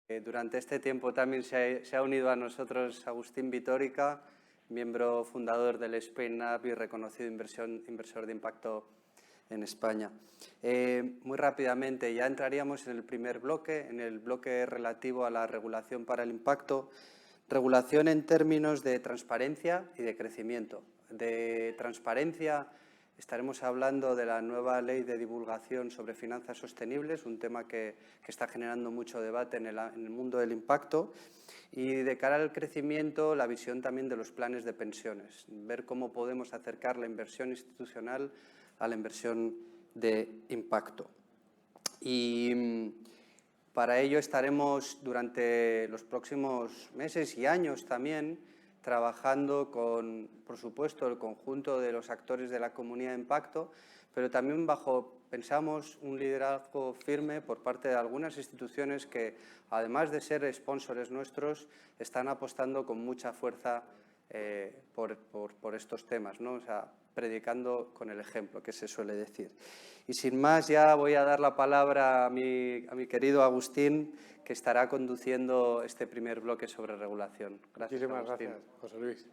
Durante este tiempo también se ha unido a nosotros Agustín Vitórica, miembro fundador del Spain Up y reconocido inversor de impacto en España. Muy rápidamente, ya entraríamos en el primer bloque, en el bloque relativo a la regulación para el impacto. Regulación en términos de transparencia y de crecimiento. De transparencia estaremos hablando de la nueva ley de divulgación sobre finanzas sostenibles, un tema que está generando mucho debate en el mundo del impacto. Y de cara al crecimiento, la visión también de los planes de pensiones, ver cómo podemos acercar la inversión institucional a la inversión de impacto. Y para ello estaremos durante los próximos meses y años también trabajando con, por supuesto, el conjunto de los actores de la comunidad de impacto, pero también pensamos, un liderazgo firme por parte de algunas instituciones que, además de ser sponsors nuestros, están apostando con mucha fuerza por estos temas, ¿no? O sea, predicando con el ejemplo, que se suele decir. Y sin más, ya voy a dar la palabra a mi querido Agustín, que estará conduciendo este primer bloque sobre regulación. Gracias, Muchísimas Agustín. gracias, José Luis.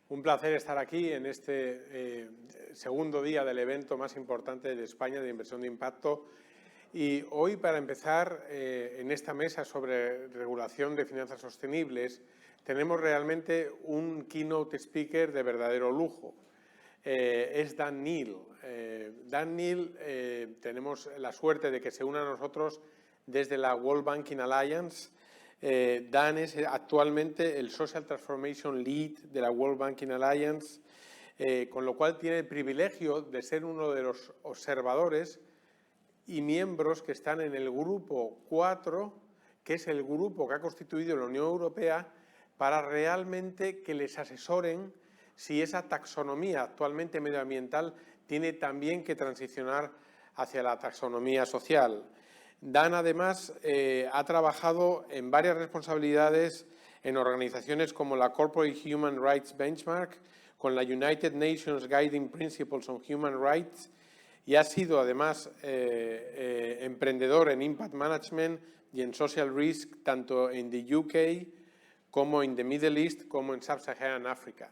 Un placer estar aquí en este segundo día del evento más importante de España de inversión de impacto. Y hoy, para empezar, en esta mesa sobre regulación de finanzas sostenibles, tenemos realmente un keynote speaker de verdadero lujo. Es Dan Neil. Dan Neil, tenemos la suerte de que se una a nosotros desde la World Banking Alliance. Dan es actualmente el Social Transformation Lead de la World Banking Alliance, con lo cual tiene el privilegio de ser uno de los observadores y miembros que están en el grupo 4, que es el grupo que ha constituido la Unión Europea para realmente que les asesoren si esa taxonomía actualmente medioambiental tiene también que transicionar hacia la taxonomía social. Dan, además, ha trabajado en varias responsabilidades en organizaciones como la Corporate Human Rights Benchmark, con la United Nations Guiding Principles on Human Rights, y ha sido, además, emprendedor en Impact Management y en Social Risk, tanto en the UK como en the Middle East, como en Sub-Saharan Africa.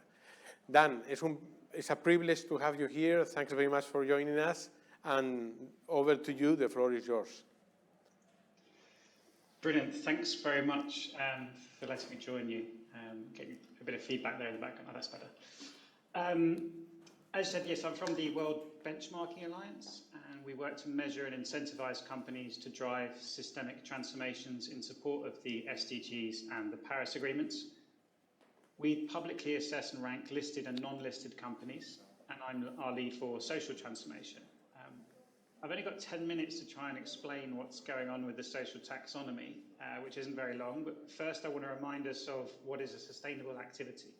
Dan, it's a privilege to have you here. Thanks very much for joining us. And over to you, the floor is yours. Brilliant. Thanks very much for letting me join you. Getting a bit of feedback there in the background. Oh, that's better. As I said, yes, I'm from the World Benchmarking Alliance, and we work to measure and incentivize companies to drive systemic transformations in support of the SDGs and the Paris Agreements. We publicly assess and rank listed and non-listed companies, and I'm our lead for social transformation. I've only got 10 minutes to try and explain what's going on with the social taxonomy, which isn't very long, but first I want to remind us of what is a sustainable activity.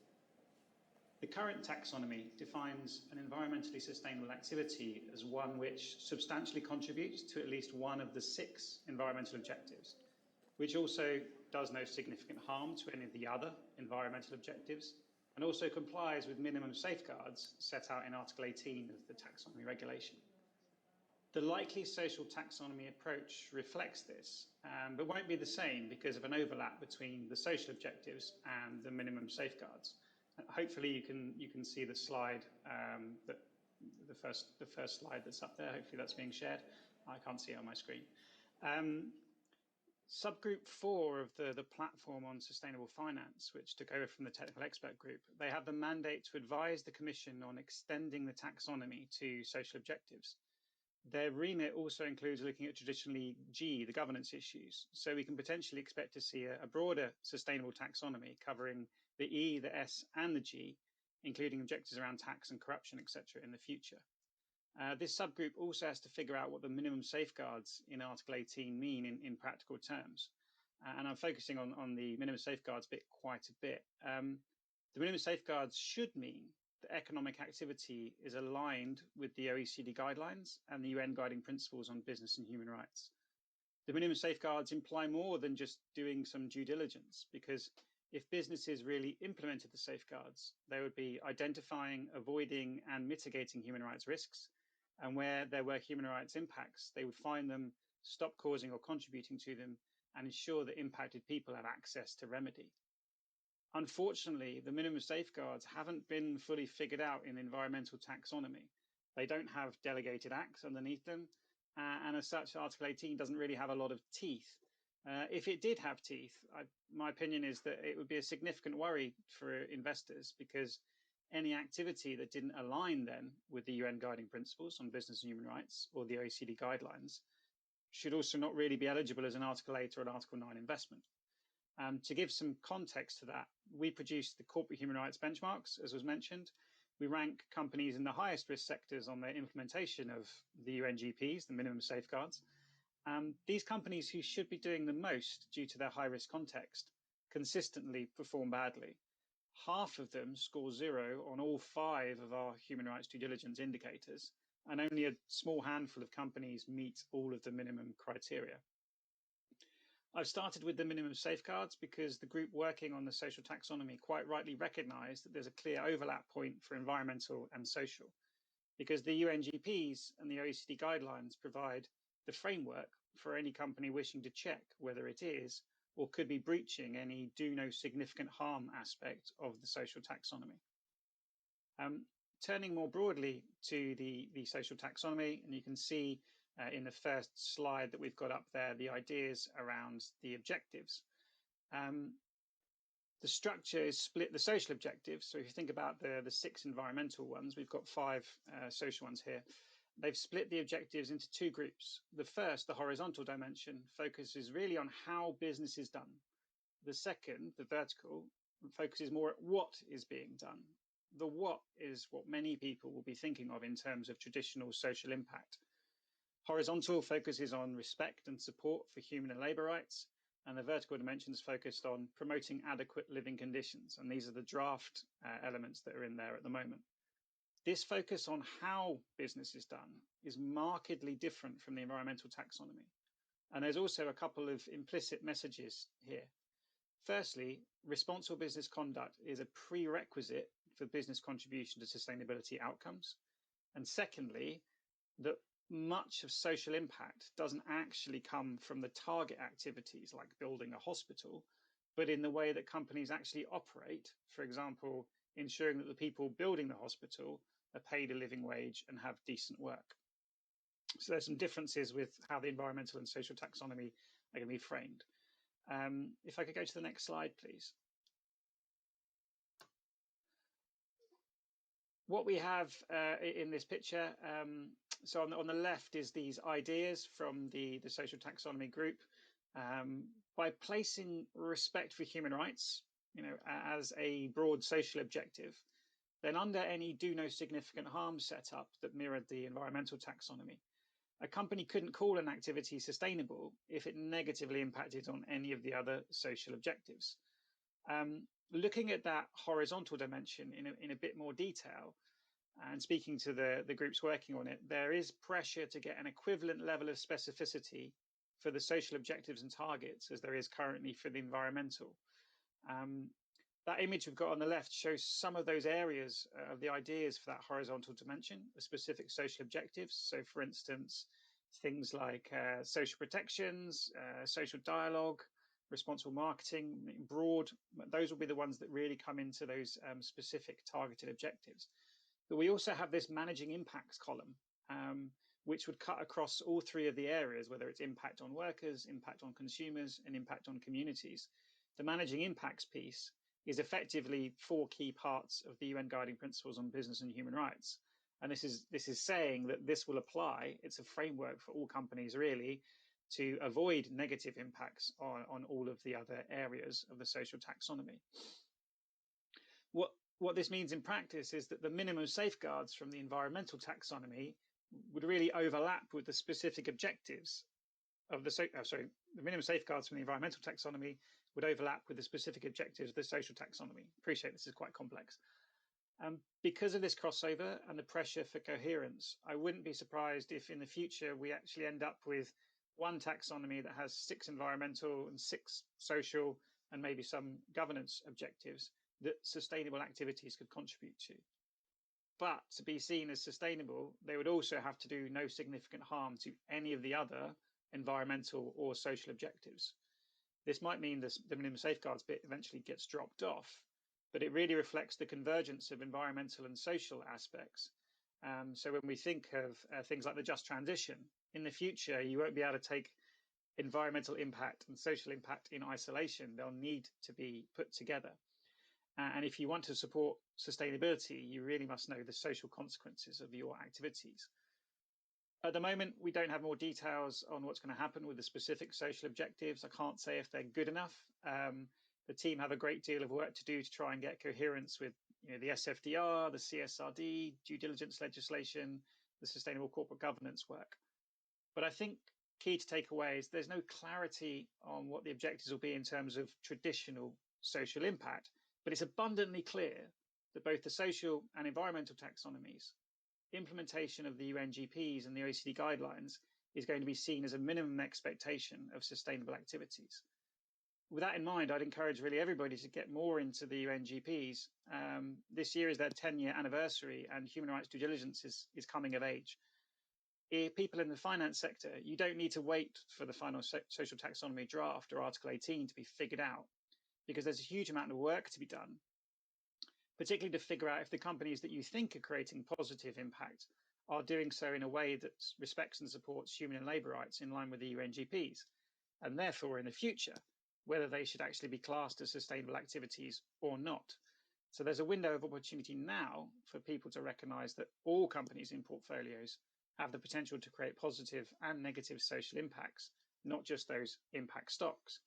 The current taxonomy defines an environmentally sustainable activity as one which substantially contributes to at least one of the 6 environmental objectives, which also does no significant harm to any of the other environmental objectives, and also complies with minimum safeguards set out in Article 18 of the taxonomy regulation. The likely social taxonomy approach reflects this, but won't be the same because of an overlap between the social objectives and the minimum safeguards. Hopefully you can see the slide, the first slide that's up there. Hopefully that's being shared. I can't see it on my screen. Subgroup 4 of the platform on sustainable finance, which took over from the technical expert group, they have the mandate to advise the Commission on extending the taxonomy to social objectives. Their remit also includes looking at traditionally G, the governance issues. So we can potentially expect to see a broader sustainable taxonomy covering the E, the S, and the G, including objectives around tax and corruption, etc., in the future. This subgroup also has to figure out what the minimum safeguards in Article 18 mean in practical terms. And I'm focusing on the minimum safeguards bit quite a bit. The minimum safeguards should mean that economic activity is aligned with the OECD guidelines and the UN guiding principles on business and human rights. The minimum safeguards imply more than just doing some due diligence, because if businesses really implemented the safeguards, they would be identifying, avoiding, and mitigating human rights risks. And where there were human rights impacts, they would find them, stop causing or contributing to them, and ensure that impacted people have access to remedy. Unfortunately, the minimum safeguards haven't been fully figured out in environmental taxonomy. They don't have delegated acts underneath them, and as such, Article 18 doesn't really have a lot of teeth. If it did have teeth, my opinion is that it would be a significant worry for investors, because any activity that didn't align then with the UN Guiding Principles on Business and Human Rights or the OECD guidelines should also not really be eligible as an Article 8 or an Article 9 investment. To give some context to that, we produced the corporate human rights benchmarks, as was mentioned. We rank companies in the highest risk sectors on their implementation of the UNGPs, the minimum safeguards. These companies who should be doing the most due to their high risk context consistently perform badly. Half of them score 0 on all 5 of our human rights due diligence indicators, and only a small handful of companies meet all of the minimum criteria. I've started with the minimum safeguards because the group working on the social taxonomy quite rightly recognised that there's a clear overlap point for environmental and social, because the UNGPs and the OECD guidelines provide the framework for any company wishing to check whether it is or could be breaching any do no significant harm aspect of the social taxonomy. Turning more broadly to the social taxonomy, and you can see in the first slide that we've got up there, the ideas around the objectives. The structure is split, the social objectives. So if you think about the 6 environmental ones, we've got 5 social ones here. They've split the objectives into 2 groups. The first, the horizontal dimension, focuses really on how business is done. The second, the vertical, focuses more at what is being done. The what is what many people will be thinking of in terms of traditional social impact. Horizontal focuses on respect and support for human and labour rights, and the vertical dimensions focused on promoting adequate living conditions. And these are the draft elements that are in there at the moment. This focus on how business is done is markedly different from the environmental taxonomy. And there's also a couple of implicit messages here. Firstly, responsible business conduct is a prerequisite for business contribution to sustainability outcomes. And secondly, that much of social impact doesn't actually come from the target activities like building a hospital, but in the way that companies actually operate. For example, ensuring that the people building the hospital are paid a living wage and have decent work. So there's some differences with how the environmental and social taxonomy are going to be framed. If I could go to the next slide, please. What we have in this picture, so on the left is these ideas from the social taxonomy group. By placing respect for human rights, as a broad social objective, then under any do no significant harm setup that mirrored the environmental taxonomy, a company couldn't call an activity sustainable if it negatively impacted on any of the other social objectives. Looking at that horizontal dimension in a bit more detail, and speaking to the groups working on it, there is pressure to get an equivalent level of specificity for the social objectives and targets as there is currently for the environmental. That image we've got on the left shows some of those areas of the ideas for that horizontal dimension, the specific social objectives. So for instance, things like social protections, social dialogue, responsible marketing, broad, those will be the ones that really come into those specific targeted objectives. But we also have this managing impacts column, which would cut across all 3 of the areas, whether it's impact on workers, impact on consumers, and impact on communities. The managing impacts piece is effectively 4 key parts of the UN Guiding Principles on Business and Human Rights. And this is saying that this will apply. It's a framework for all companies, really, to avoid negative impacts on all of the other areas of the social taxonomy. What this means in practice is that the minimum safeguards from the environmental taxonomy would really overlap with the specific objectives of the minimum safeguards from the environmental taxonomy would overlap with the specific objectives of the social taxonomy. Appreciate this is quite complex. Because of this crossover and the pressure for coherence, I wouldn't be surprised if in the future we actually end up with one taxonomy that has 6 environmental and 6 social and maybe some governance objectives that sustainable activities could contribute to. But to be seen as sustainable, they would also have to do no significant harm to any of the other environmental or social objectives. This might mean the minimum safeguards bit eventually gets dropped off, but it really reflects the convergence of environmental and social aspects. So when we think of things like the just transition, in the future, you won't be able to take environmental impact and social impact in isolation. They'll need to be put together. And if you want to support sustainability, you really must know the social consequences of your activities. At the moment, we don't have more details on what's going to happen with the specific social objectives. I can't say if they're good enough. The team have a great deal of work to do to try and get coherence with the SFDR, the CSRD, due diligence legislation, the sustainable corporate governance work. But I think key to take away is there's no clarity on what the objectives will be in terms of traditional social impact, but it's abundantly clear that both the social and environmental taxonomies, implementation of the UNGPs and the OECD guidelines is going to be seen as a minimum expectation of sustainable activities. With that in mind, I'd encourage really everybody to get more into the UNGPs. This year is their 10-year anniversary, and human rights due diligence is coming of age. People in the finance sector, you don't need to wait for the final social taxonomy draft or Article 18 to be figured out, because there's a huge amount of work to be done, particularly to figure out if the companies that you think are creating positive impact are doing so in a way that respects and supports human and labour rights in line with the UNGPs, and therefore in the future, whether they should actually be classed as sustainable activities or not. So there's a window of opportunity now for people to recognise that all companies in portfolios have the potential to create positive and negative social impacts, not just those impact stocks.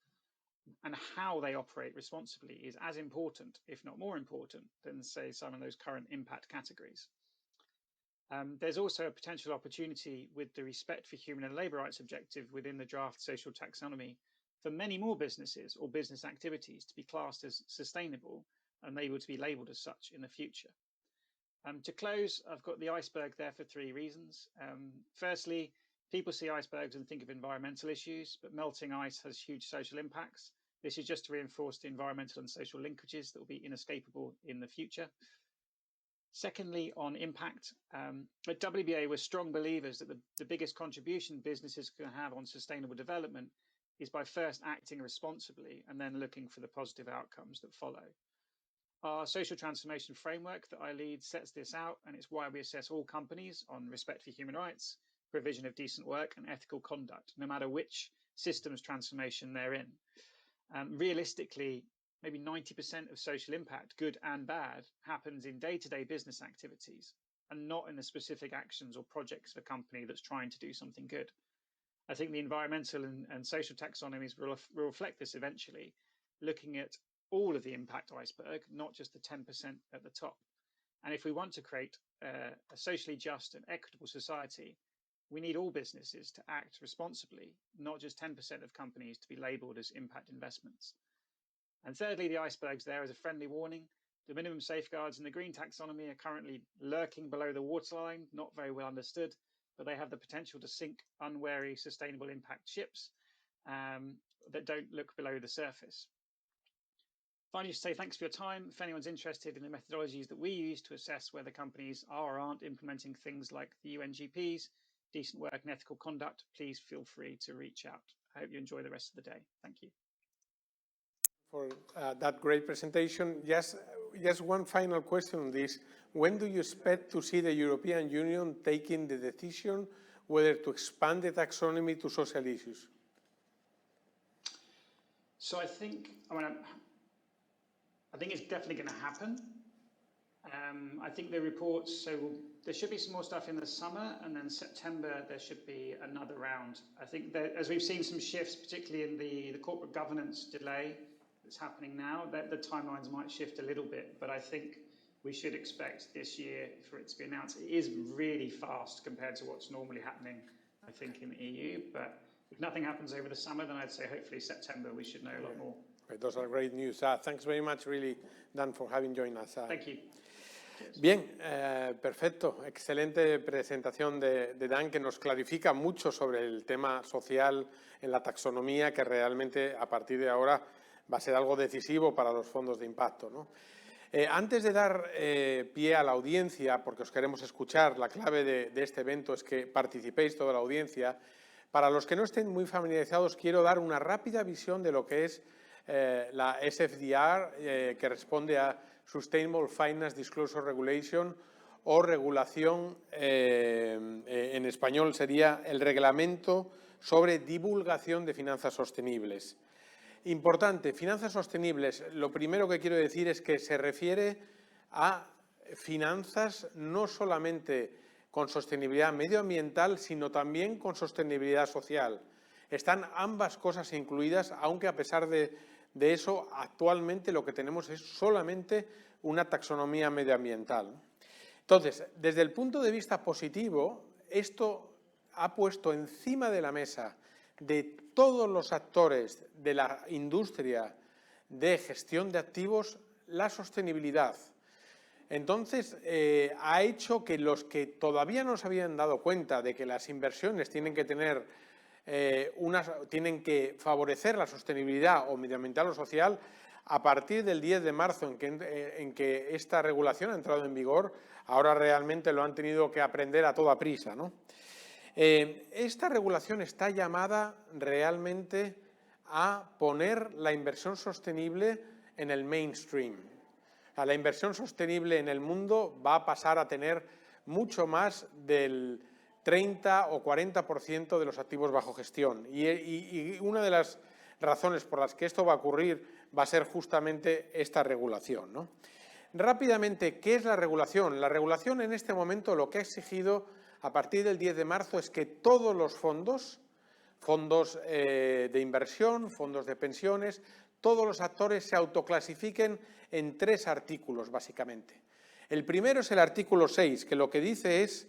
And how they operate responsibly is as important, if not more important, than, say, some of those current impact categories. There's also a potential opportunity with the respect for human and labour rights objective within the draft social taxonomy for many more businesses or business activities to be classed as sustainable and able to be labelled as such in the future. To close, I've got the iceberg there for 3 reasons. Firstly, people see icebergs and think of environmental issues, but melting ice has huge social impacts. This is just to reinforce the environmental and social linkages that will be inescapable in the future. Secondly, on impact, at WBA, we're strong believers that the biggest contribution businesses can have on sustainable development is by first acting responsibly and then looking for the positive outcomes that follow. Our social transformation framework that I lead sets this out, and it's why we assess all companies on respect for human rights, provision of decent work, and ethical conduct, no matter which systems transformation they're in. Realistically, maybe 90% of social impact, good and bad, happens in day-to-day business activities and not in the specific actions or projects of a company that's trying to do something good. I think the environmental and social taxonomies will reflect this eventually, looking at all of the impact iceberg, not just the 10% at the top. And if we want to create a socially just and equitable society, we need all businesses to act responsibly, not just 10% of companies to be labelled as impact investments. And thirdly, the icebergs there as a friendly warning. The minimum safeguards in the green taxonomy are currently lurking below the waterline, not very well understood, but they have the potential to sink unwary sustainable impact ships that don't look below the surface. Finally, just say thanks for your time. If anyone's interested in the methodologies that we use to assess whether companies are or aren't implementing things like the UNGPs, decent work and ethical conduct, please feel free to reach out. I hope you enjoy the rest of the day. Thank you. For that great presentation. Just one final question on this. When do you expect to see the European Union taking the decision whether to expand the taxonomy to social issues? So I think it's definitely going to happen. I think the reports, so there should be some more stuff in the summer, and then September there should be another round. I think that as we've seen some shifts, particularly in the corporate governance delay that's happening now, that the timelines might shift a little bit, but I think we should expect this year for it to be announced. It is really fast compared to what's normally happening, I think, in the EU, but if nothing happens over the summer, then I'd say hopefully September we should know a lot more. Okay, those are great news. Thanks very much, really, Dan, for having joined us. Thank you. Bien, perfecto. Excelente presentación de Dan, que nos clarifica mucho sobre el tema social en la taxonomía, que realmente a partir de ahora va a ser algo decisivo para los fondos de impacto, ¿no? Antes de dar pie a la audiencia, porque os queremos escuchar, la clave de este evento es que participéis toda la audiencia, Para los que no estén muy familiarizados, quiero dar una rápida visión de lo que es la SFDR, que responde a Sustainable Finance Disclosure Regulation, o regulación, en español sería el Reglamento sobre Divulgación de Finanzas Sostenibles. Importante, finanzas sostenibles, lo primero que quiero decir es que se refiere a finanzas no solamente con sostenibilidad medioambiental, sino también con sostenibilidad social. Están ambas cosas incluidas, aunque a pesar de eso, actualmente lo que tenemos es solamente una taxonomía medioambiental. Entonces, desde el punto de vista positivo, esto ha puesto encima de la mesa de todos los actores de la industria de gestión de activos la sostenibilidad. Entonces, ha hecho que los que todavía no se habían dado cuenta de que las inversiones tienen que tener tienen que favorecer la sostenibilidad o medioambiental o social, a partir del 10 de marzo en que esta regulación ha entrado en vigor, ahora realmente lo han tenido que aprender a toda prisa, ¿no? Esta regulación está llamada realmente a poner la inversión sostenible en el mainstream. La inversión sostenible en el mundo va a pasar a tener mucho más del 30 o 40% de los activos bajo gestión. Y una de las razones por las que esto va a ocurrir va a ser justamente esta regulación, ¿no? Rápidamente, ¿qué es la regulación? La regulación en este momento lo que ha exigido a partir del 10 de marzo es que todos los fondos de inversión, fondos de pensiones, todos los actores se autoclasifiquen en 3 artículos, básicamente. El primero es el artículo 6, que lo que dice es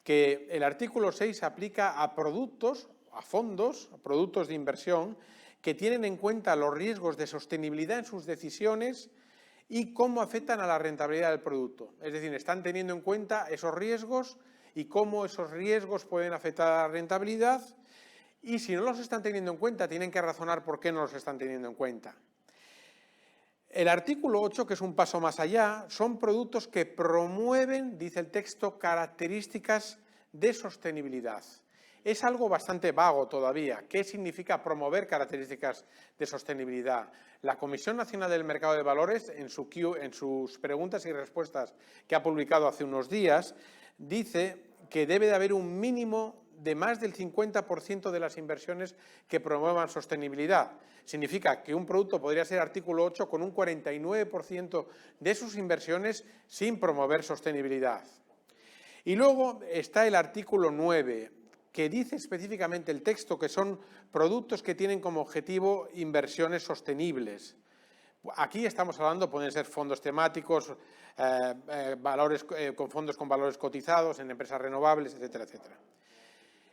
que el artículo 6 se aplica a productos, a fondos, a productos de inversión, que tienen en cuenta los riesgos de sostenibilidad en sus decisiones y cómo afectan a la rentabilidad del producto. Es decir, están teniendo en cuenta esos riesgos y cómo esos riesgos pueden afectar a la rentabilidad, y si no los están teniendo en cuenta, tienen que razonar por qué no los están teniendo en cuenta. El artículo 8, que es un paso más allá, son productos que promueven, dice el texto, características de sostenibilidad. Es algo bastante vago todavía. ¿Qué significa promover características de sostenibilidad? La Comisión Nacional del Mercado de Valores, en sus preguntas y respuestas que ha publicado hace unos días, dice que debe de haber un mínimo de más del 50% de las inversiones que promuevan sostenibilidad. Significa que un producto podría ser artículo 8 con un 49% de sus inversiones sin promover sostenibilidad. Y luego está el artículo 9, que dice específicamente el texto que son productos que tienen como objetivo inversiones sostenibles. Aquí estamos hablando, pueden ser fondos temáticos, con fondos con valores cotizados en empresas renovables, etcétera, etcétera.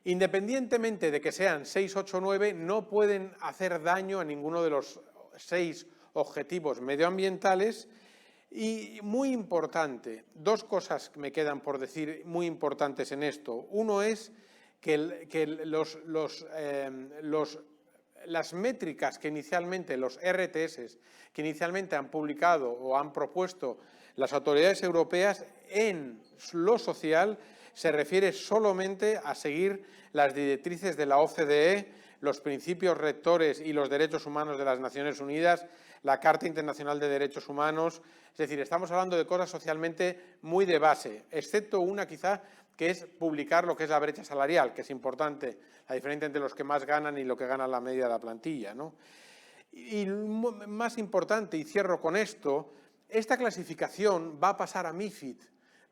Independientemente de que sean 6, 8 o 9, no pueden hacer daño a ninguno de los 6 objetivos medioambientales. Y muy importante, 2 cosas me quedan por decir muy importantes en esto. Uno es que las métricas que inicialmente, los RTS, que inicialmente han publicado o han propuesto las autoridades europeas en lo social, se refiere solamente a seguir las directrices de la OCDE, los principios rectores y los derechos humanos de las Naciones Unidas, la Carta Internacional de Derechos Humanos. Es decir, estamos hablando de cosas socialmente muy de base, excepto una quizá que es publicar lo que es la brecha salarial, que es importante, la diferencia entre los que más ganan y lo que gana la media de la plantilla, ¿no? Y más importante, y cierro con esto, esta clasificación va a pasar a MiFID,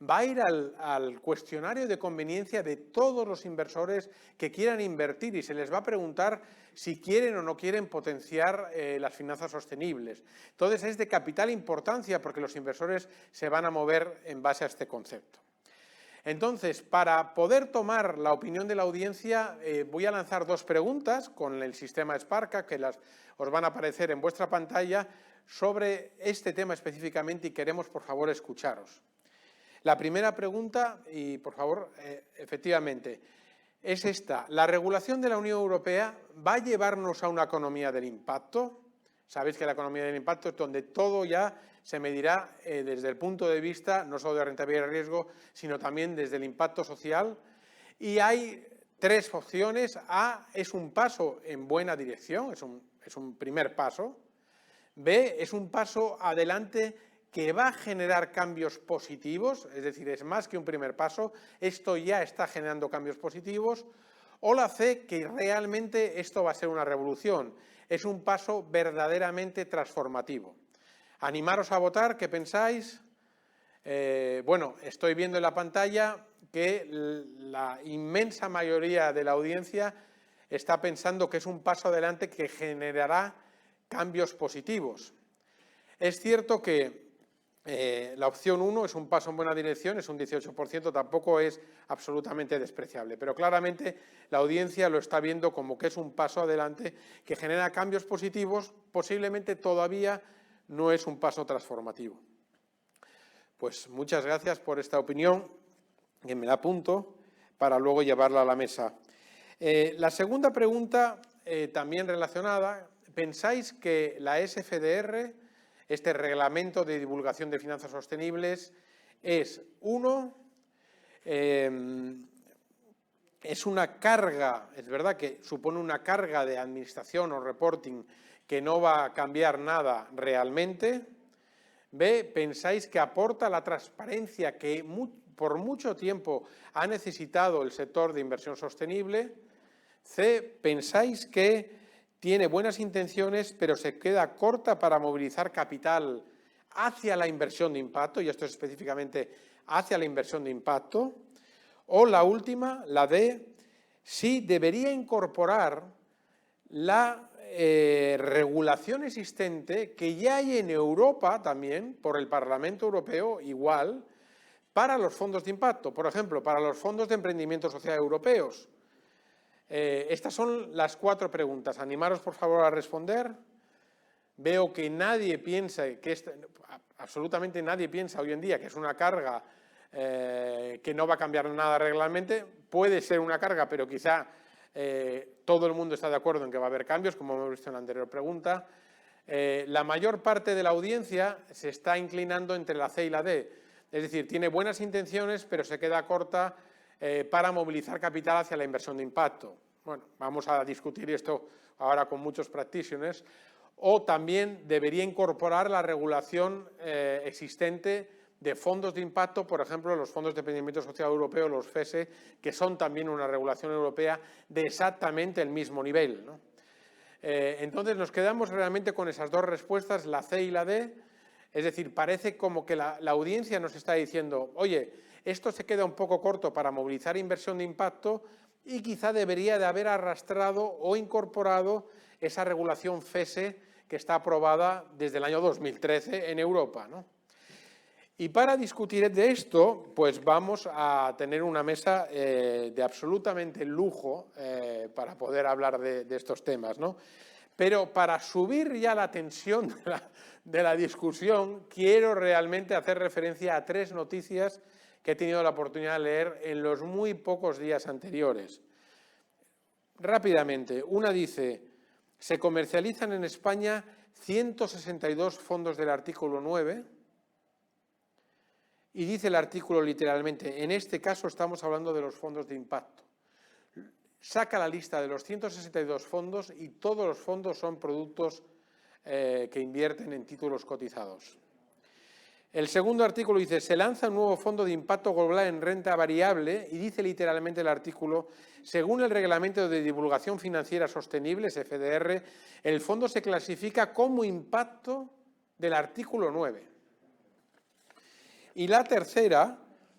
va a ir al cuestionario de conveniencia de todos los inversores que quieran invertir y se les va a preguntar si quieren o no quieren potenciar las finanzas sostenibles. Entonces es de capital importancia porque los inversores se van a mover en base a este concepto. Entonces, para poder tomar la opinión de la audiencia, voy a lanzar 2 preguntas con el sistema Sparka que os van a aparecer en vuestra pantalla sobre este tema específicamente y queremos, por favor, escucharos. La primera pregunta, y por favor, efectivamente, es esta. ¿La regulación de la Unión Europea va a llevarnos a una economía del impacto? Sabéis que la economía del impacto es donde todo ya se medirá desde el punto de vista no solo de rentabilidad y riesgo, sino también desde el impacto social. Y hay tres opciones. A, es un paso en buena dirección, es un primer paso. B, es un paso adelante que va a generar cambios positivos, es decir, es más que un primer paso, esto ya está generando cambios positivos. O la C, que realmente esto va a ser una revolución, es un paso verdaderamente transformativo. Animaros a votar, ¿qué pensáis? Bueno, estoy viendo en la pantalla que la inmensa mayoría de la audiencia está pensando que es un paso adelante que generará cambios positivos. Es cierto que la opción 1 es un paso en buena dirección, es un 18%, tampoco es absolutamente despreciable, pero claramente la audiencia lo está viendo como que es un paso adelante que genera cambios positivos, posiblemente todavía no es un paso transformativo. Pues muchas gracias por esta opinión, que me la apunto para luego llevarla a la mesa. La segunda pregunta, también relacionada, ¿pensáis que la SFDR, este Reglamento de Divulgación de Finanzas Sostenibles, es una carga, es verdad que supone una carga de administración o reporting que no va a cambiar nada realmente? B, ¿pensáis que aporta la transparencia que por mucho tiempo ha necesitado el sector de inversión sostenible? C, ¿pensáis que tiene buenas intenciones pero se queda corta para movilizar capital hacia la inversión de impacto, y esto es específicamente hacia la inversión de impacto? O la última, la D, sí debería incorporar la regulación existente que ya hay en Europa también, por el Parlamento Europeo igual, para los fondos de impacto, por ejemplo, para los fondos de emprendimiento social europeos. Estas son las 4 preguntas. Animaros, por favor, a responder. Veo que nadie piensa, absolutamente nadie piensa hoy en día que es una carga que no va a cambiar nada realmente. Puede ser una carga, pero quizá todo el mundo está de acuerdo en que va a haber cambios, como hemos visto en la anterior pregunta. La mayor parte de la audiencia se está inclinando entre la C y la D. Es decir, tiene buenas intenciones, pero se queda corta para movilizar capital hacia la inversión de impacto. Bueno, vamos a discutir esto ahora con muchos practitioners. O también debería incorporar la regulación existente de fondos de impacto, por ejemplo, los fondos de emprendimiento social europeo, los FESE, que son también una regulación europea de exactamente el mismo nivel, ¿no? Entonces nos quedamos realmente con esas 2 respuestas, la C y la D. Es decir, parece como que la audiencia nos está diciendo, oye, esto se queda un poco corto para movilizar inversión de impacto y quizá debería de haber arrastrado o incorporado esa regulación FESE que está aprobada desde el año 2013 en Europa, ¿no? Y para discutir de esto, pues vamos a tener una mesa de absolutamente lujo para poder hablar de estos temas, ¿no? Pero para subir ya la tensión de la discusión, quiero realmente hacer referencia a 3 noticias que he tenido la oportunidad de leer en los muy pocos días anteriores. Rápidamente, una dice, se comercializan en España 162 fondos del artículo 9, y dice el artículo literalmente, en este caso estamos hablando de los fondos de impacto. Saca la lista de los 162 fondos y todos los fondos son productos que invierten en títulos cotizados. El segundo artículo dice, se lanza un nuevo fondo de impacto global en renta variable y dice literalmente el artículo, según el Reglamento de Divulgación Financiera Sostenible, SFDR, el fondo se clasifica como impacto del artículo 9. Y la tercera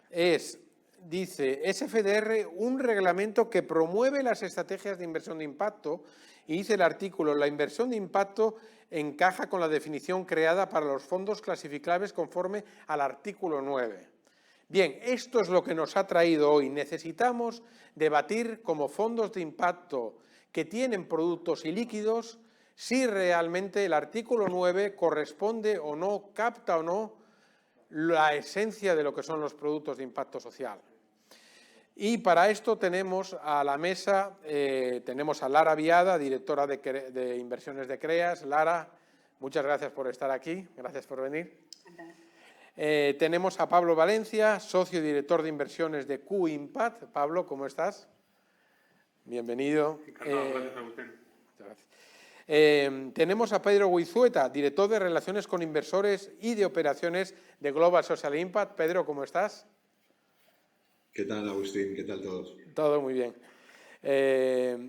es, dice, SFDR, un reglamento que promueve las estrategias de inversión de impacto, y dice el artículo, la inversión de impacto encaja con la definición creada para los fondos clasificables conforme al artículo 9. Bien, esto es lo que nos ha traído hoy. Necesitamos debatir como fondos de impacto que tienen productos ilíquidos si realmente el artículo 9 corresponde o no, capta o no la esencia de lo que son los productos de impacto social. Y para esto tenemos a la mesa, tenemos a Lara Viada, directora de inversiones de CREAS. Lara, muchas gracias por estar aquí, gracias por venir. Tenemos a Pablo Valencia, socio y director de inversiones de Q-Impact. Pablo, ¿cómo estás? Bienvenido. Encantado, gracias a usted. Muchas gracias. Tenemos a Pedro Guizueta, director de Relaciones con Inversores y de Operaciones de Global Social Impact. Pedro, ¿cómo estás? ¿Qué tal, Agustín? ¿Qué tal todos? Todo muy bien.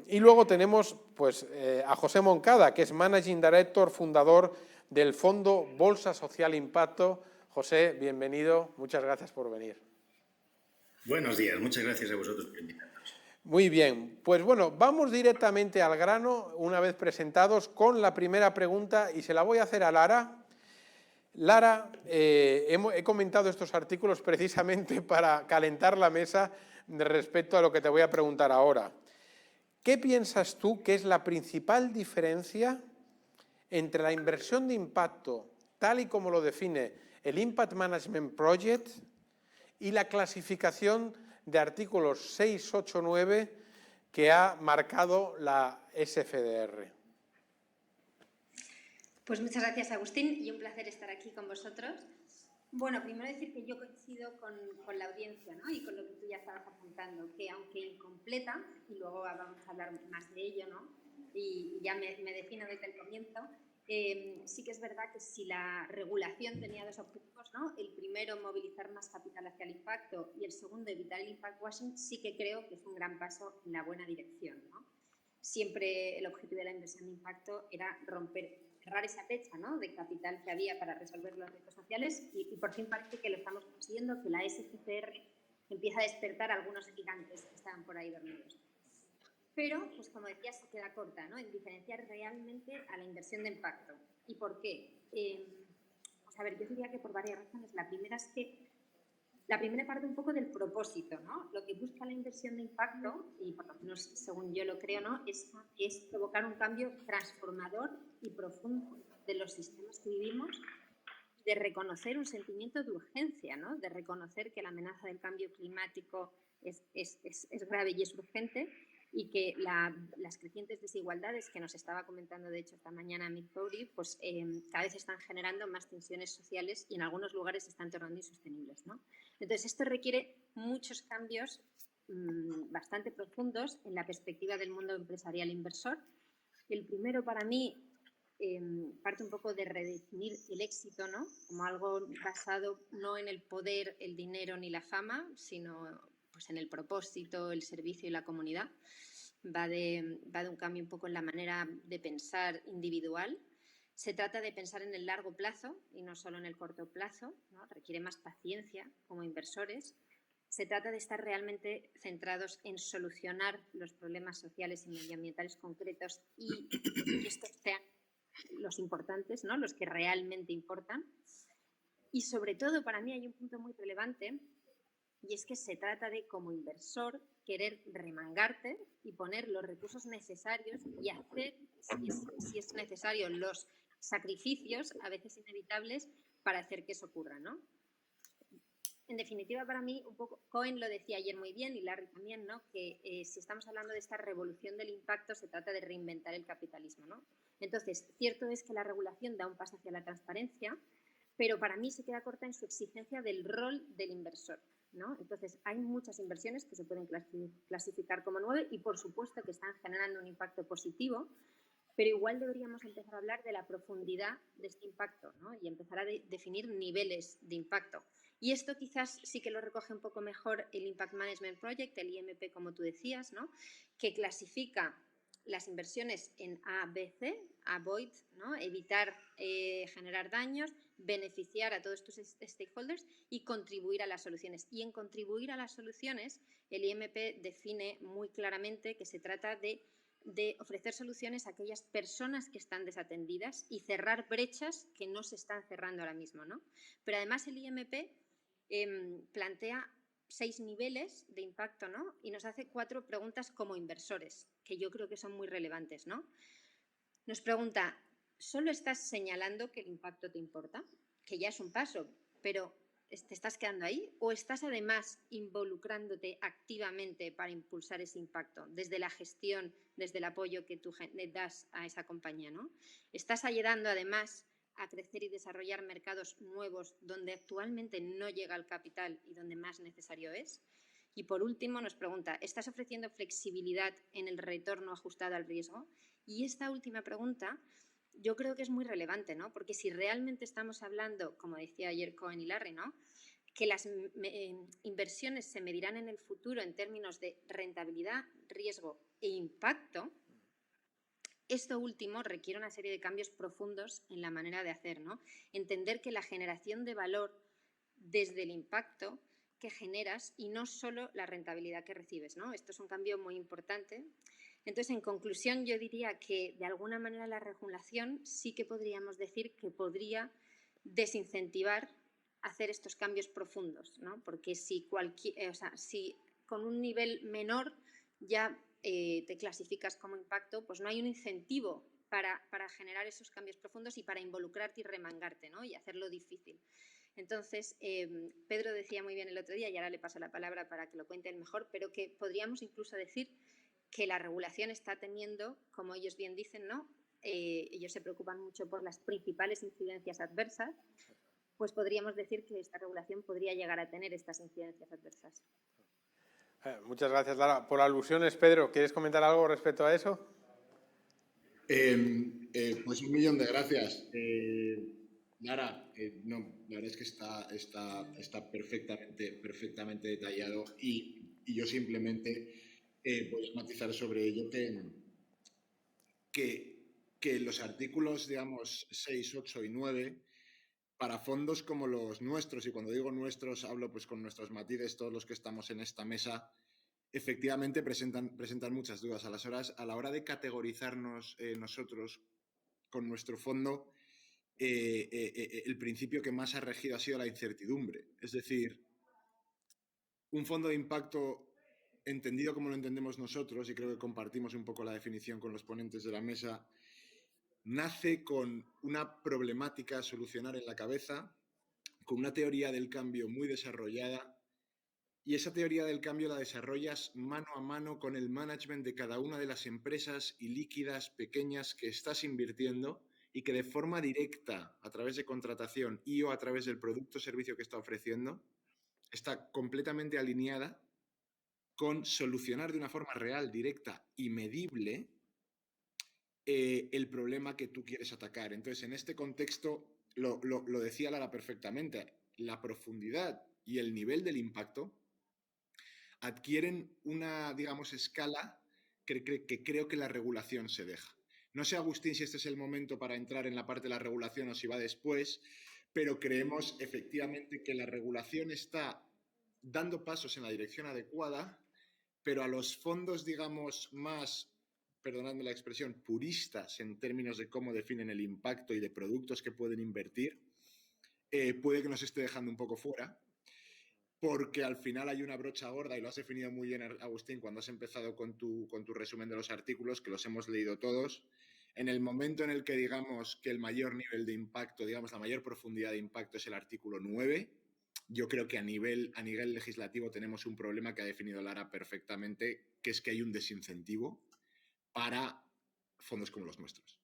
Y luego tenemos pues, a José Moncada, que es Managing Director, fundador del Fondo Bolsa Social Impacto. José, bienvenido. Muchas gracias por venir. Buenos días. Muchas gracias a vosotros por invitarnos. Muy bien. Pues bueno, vamos directamente al grano, una vez presentados, con la primera pregunta y se la voy a hacer a Lara. Lara, he comentado estos artículos precisamente para calentar la mesa respecto a lo que te voy a preguntar ahora. ¿Qué piensas tú que es la principal diferencia entre la inversión de impacto, tal y como lo define el Impact Management Project, y la clasificación de artículos 6, 8, 9 que ha marcado la SFDR? Pues muchas gracias, Agustín, y un placer estar aquí con vosotros. Bueno, primero decir que yo coincido con la audiencia, ¿no? Y con lo que tú ya estabas apuntando, que aunque incompleta, y luego vamos a hablar más de ello, ¿no? Y ya me defino desde el comienzo, sí que es verdad que si la regulación tenía dos objetivos, ¿no? El primero, movilizar más capital hacia el impacto, y el segundo, evitar el impact washing, sí que creo que es un gran paso en la buena dirección, ¿no? Siempre el objetivo de la inversión de impacto era cerrar esa brecha, ¿no? De capital que había para resolver los retos sociales y por fin parece que lo estamos consiguiendo, que la SFDR empieza a despertar a algunos gigantes que estaban por ahí dormidos. Pero, pues como decía, se queda corta, ¿no? En diferenciar realmente a la inversión de impacto. ¿Y por qué? Pues a ver, yo diría que por varias razones. La primera es que la primera parte un poco del propósito, ¿no? Lo que busca la inversión de impacto, y por lo menos según yo lo creo, ¿no? Es provocar un cambio transformador y profundo de los sistemas que vivimos, de reconocer un sentimiento de urgencia, ¿no? De reconocer que la amenaza del cambio climático es grave y es urgente, y que las crecientes desigualdades que nos estaba comentando, de hecho, esta mañana Mick Poury, pues cada vez están generando más tensiones sociales y en algunos lugares se están tornando insostenibles, ¿no? Entonces, esto requiere muchos cambios bastante profundos en la perspectiva del mundo empresarial inversor. El primero, para mí, parte un poco de redefinir el éxito, ¿no? Como algo basado no en el poder, el dinero ni la fama, sino pues en el propósito, el servicio y la comunidad. Va de un cambio un poco en la manera de pensar individual. Se trata de pensar en el largo plazo y no solo en el corto plazo, ¿no? Requiere más paciencia como inversores. Se trata de estar realmente centrados en solucionar los problemas sociales y medioambientales concretos y que estos sean los importantes, ¿no? Los que realmente importan. Y sobre todo, para mí hay un punto muy relevante, y es que se trata de, como inversor, querer remangarte y poner los recursos necesarios y hacer, si es necesario, los sacrificios, a veces inevitables, para hacer que eso ocurra, ¿no? En definitiva, para mí, un poco, Cohen lo decía ayer muy bien y Larry también, ¿no? Que si estamos hablando de esta revolución del impacto, se trata de reinventar el capitalismo, ¿no? Entonces, cierto es que la regulación da un paso hacia la transparencia, pero para mí se queda corta en su exigencia del rol del inversor, ¿no? Entonces, hay muchas inversiones que se pueden clasificar como 9 y, por supuesto, que están generando un impacto positivo, pero igual deberíamos empezar a hablar de la profundidad de este impacto, ¿no? Y empezar a definir niveles de impacto. Y esto quizás sí que lo recoge un poco mejor el Impact Management Project, el IMP, como tú decías, ¿no? Que clasifica las inversiones en A, B, C, avoid, ¿no? Evitar generar daños, beneficiar a todos tus stakeholders y contribuir a las soluciones. Y en contribuir a las soluciones, el IMP define muy claramente que se trata de ofrecer soluciones a aquellas personas que están desatendidas y cerrar brechas que no se están cerrando ahora mismo, ¿no? Pero además el IMP plantea 6 niveles de impacto, ¿no? Y nos hace 4 preguntas como inversores, que yo creo que son muy relevantes, ¿no? Nos pregunta, ¿solo estás señalando que el impacto te importa? Que ya es un paso, pero ¿te estás quedando ahí? ¿O estás además involucrándote activamente para impulsar ese impacto? Desde la gestión, desde el apoyo que tú das a esa compañía, ¿no? ¿Estás ayudando además a crecer y desarrollar mercados nuevos donde actualmente no llega el capital y donde más necesario es? Y por último nos pregunta, ¿estás ofreciendo flexibilidad en el retorno ajustado al riesgo? Y esta última pregunta yo creo que es muy relevante, ¿no? Porque si realmente estamos hablando, como decía ayer Cohen y Larry, ¿no?, que las inversiones se medirán en el futuro en términos de rentabilidad, riesgo e impacto, esto último requiere una serie de cambios profundos en la manera de hacer, ¿no? Entender que la generación de valor desde el impacto que generas y no solo la rentabilidad que recibes, ¿no? Esto es un cambio muy importante. Entonces, en conclusión, yo diría que de alguna manera la regulación sí que podríamos decir que podría desincentivar hacer estos cambios profundos, ¿no? Porque si con un nivel menor ya te clasificas como impacto, pues no hay un incentivo para generar esos cambios profundos y para involucrarte y remangarte, ¿no?, y hacerlo difícil. Entonces, Pedro decía muy bien el otro día, y ahora le paso la palabra para que lo cuente él mejor, pero que podríamos incluso decir que la regulación está teniendo, como ellos bien dicen, ¿no?, ellos se preocupan mucho por las principales incidencias adversas, pues podríamos decir que esta regulación podría llegar a tener estas incidencias adversas. Muchas gracias, Lara. Por alusiones, Pedro, ¿quieres comentar algo respecto a eso? Pues 1.000.000 de gracias. Lara, no, la verdad es que está perfectamente detallado y yo simplemente voy a matizar sobre ello que los artículos, digamos, 6, 8 y 9, para fondos como los nuestros, y cuando digo nuestros hablo pues con nuestros matices, todos los que estamos en esta mesa, efectivamente presentan muchas dudas. A la hora de categorizarnos nosotros con nuestro fondo, el principio que más ha regido ha sido la incertidumbre. Es decir, un fondo de impacto entendido como lo entendemos nosotros, y creo que compartimos un poco la definición con los ponentes de la mesa, nace con una problemática a solucionar en la cabeza, con una teoría del cambio muy desarrollada, y esa teoría del cambio la desarrollas mano a mano con el management de cada una de las empresas ilíquidas pequeñas que estás invirtiendo y que de forma directa, a través de contratación y o a través del producto o servicio que está ofreciendo, está completamente alineada con solucionar de una forma real, directa y medible el problema que tú quieres atacar. Entonces, en este contexto, lo decía Lara perfectamente, la profundidad y el nivel del impacto adquieren una, digamos, escala que creo que la regulación se deja. No sé, Agustín, si este es el momento para entrar en la parte de la regulación o si va después, pero creemos efectivamente que la regulación está dando pasos en la dirección adecuada, pero a los fondos, digamos, más, perdonadme la expresión, puristas en términos de cómo definen el impacto y de productos que pueden invertir, puede que nos esté dejando un poco fuera, porque al final hay una brocha gorda, y lo has definido muy bien, Agustín, cuando has empezado con tu resumen de los artículos, que los hemos leído todos. En el momento en el que digamos que el mayor nivel de impacto, digamos la mayor profundidad de impacto es el artículo 9, yo creo que a nivel legislativo tenemos un problema que ha definido Lara perfectamente, que es que hay un desincentivo para fondos como los nuestros.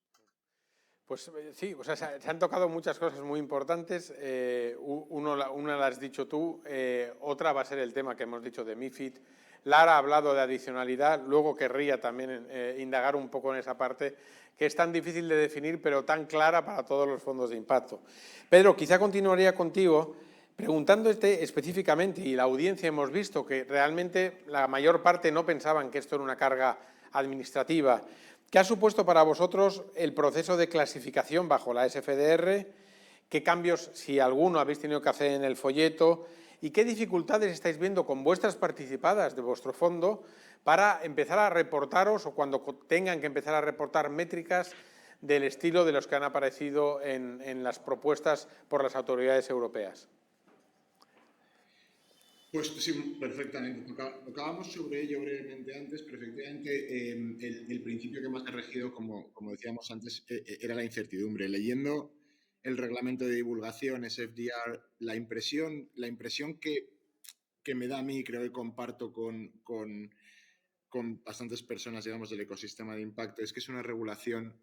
Pues sí, o sea, se han tocado muchas cosas muy importantes. Una la has dicho tú, otra va a ser el tema que hemos dicho de MiFID. Lara ha hablado de adicionalidad, luego querría también indagar un poco en esa parte, que es tan difícil de definir, pero tan clara para todos los fondos de impacto. Pedro, quizá continuaría contigo preguntándote específicamente, y la audiencia hemos visto que realmente la mayor parte no pensaban que esto era una carga administrativa. ¿Qué ha supuesto para vosotros el proceso de clasificación bajo la SFDR? ¿Qué cambios, si alguno, habéis tenido que hacer en el folleto? ¿Y qué dificultades estáis viendo con vuestras participadas de vuestro fondo para empezar a reportaros, o cuando tengan que empezar a reportar métricas del estilo de los que han aparecido en las propuestas por las autoridades europeas? Pues sí, perfectamente. Tocábamos sobre ello brevemente antes, pero efectivamente el principio que más ha regido, como decíamos antes, era la incertidumbre. Leyendo el reglamento de divulgación, SFDR, la impresión que me da a mí, creo que comparto con bastantes personas, digamos, del ecosistema de impacto, es que es una regulación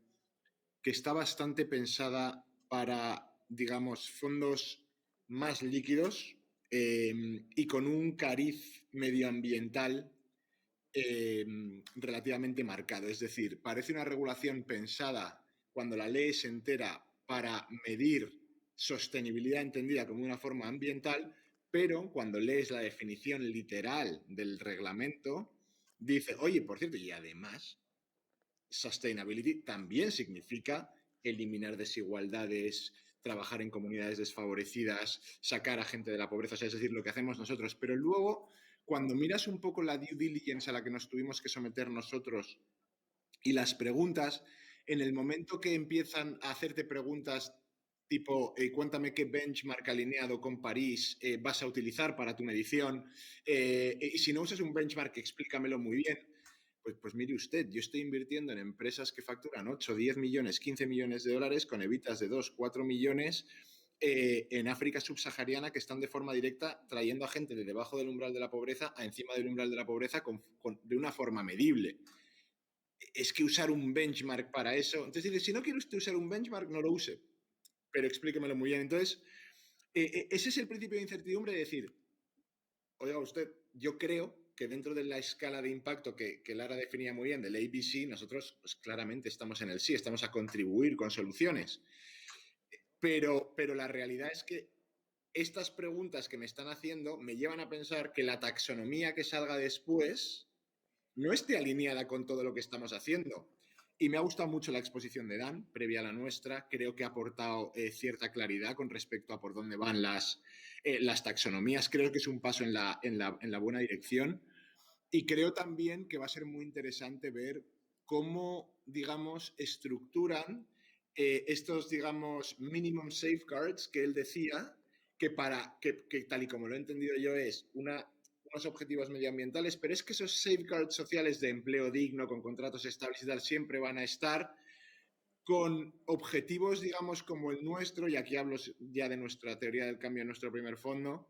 que está bastante pensada para, digamos, fondos más líquidos, y con un cariz medioambiental relativamente marcado. Es decir, parece una regulación pensada cuando la lees entera para medir sostenibilidad entendida como una forma ambiental, pero cuando lees la definición literal del reglamento, dice, oye, por cierto, y además, sustainability también significa eliminar desigualdades, trabajar en comunidades desfavorecidas, sacar a gente de la pobreza, o sea, es decir, lo que hacemos nosotros. Pero luego, cuando miras un poco la due diligence a la que nos tuvimos que someter nosotros y las preguntas, en el momento que empiezan a hacerte preguntas tipo, cuéntame qué benchmark alineado con París vas a utilizar para tu medición, y si no usas un benchmark, explícamelo muy bien. Pues mire usted, yo estoy invirtiendo en empresas que facturan 8, 10 millones, 15 millones de dólares con evitas de 2, 4 millones en África subsahariana que están de forma directa trayendo a gente de debajo del umbral de la pobreza a encima del umbral de la pobreza de una forma medible. Es que usar un benchmark para eso... Entonces dice, si no quiere usted usar un benchmark, no lo use, pero explíquemelo muy bien. Entonces, ese es el principio de incertidumbre de decir, oiga usted, yo creo que dentro de la escala de impacto que Lara definía muy bien del ABC, nosotros pues, claramente estamos en el sí, estamos a contribuir con soluciones. Pero la realidad es que estas preguntas que me están haciendo me llevan a pensar que la taxonomía que salga después no esté alineada con todo lo que estamos haciendo. Y me ha gustado mucho la exposición de Dan, previa a la nuestra. Creo que ha aportado cierta claridad con respecto a por dónde van las taxonomías. Creo que es un paso en la buena dirección. Y creo también que va a ser muy interesante ver cómo, digamos, estructuran estos, digamos, minimum safeguards que él decía, que tal y como lo he entendido yo es unos objetivos medioambientales, pero es que esos safeguards sociales de empleo digno, con contratos estables y tal, siempre van a estar con objetivos, digamos, como el nuestro, y aquí hablo ya de nuestra teoría del cambio en nuestro primer fondo,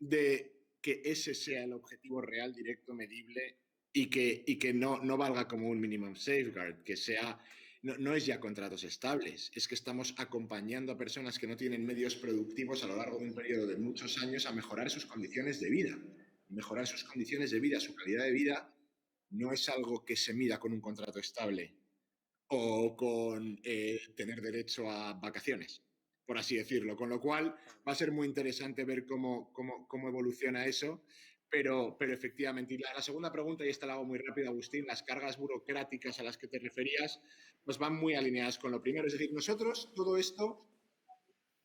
de que ese sea el objetivo real, directo, medible y que no valga como un minimum safeguard, que sea, no es ya contratos estables, es que estamos acompañando a personas que no tienen medios productivos a lo largo de un periodo de muchos años a mejorar sus condiciones de vida. Mejorar sus condiciones de vida, su calidad de vida, no es algo que se mida con un contrato estable o con tener derecho a vacaciones, por así decirlo. Con lo cual va a ser muy interesante ver cómo evoluciona eso, pero efectivamente. Y la segunda pregunta, y esta la hago muy rápido, Agustín, las cargas burocráticas a las que te referías, pues van muy alineadas con lo primero. Es decir, nosotros todo esto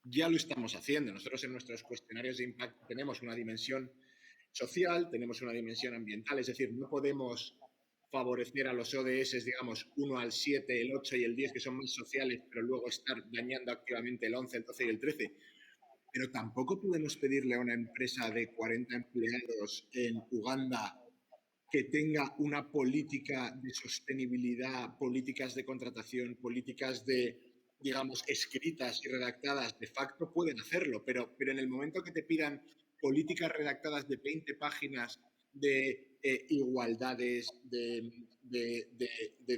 ya lo estamos haciendo. Nosotros en nuestros cuestionarios de impacto tenemos una dimensión social, tenemos una dimensión ambiental, es decir, no podemos favorecer a los ODS, digamos, 1 al 7, el 8 y el 10, que son más sociales, pero luego estar dañando activamente el 11, el 12 y el 13. Pero tampoco podemos pedirle a una empresa de 40 empleados en Uganda que tenga una política de sostenibilidad, políticas de contratación, políticas de, digamos, escritas y redactadas. De facto pueden hacerlo, pero en el momento que te pidan políticas redactadas de 20 páginas de igualdades, de,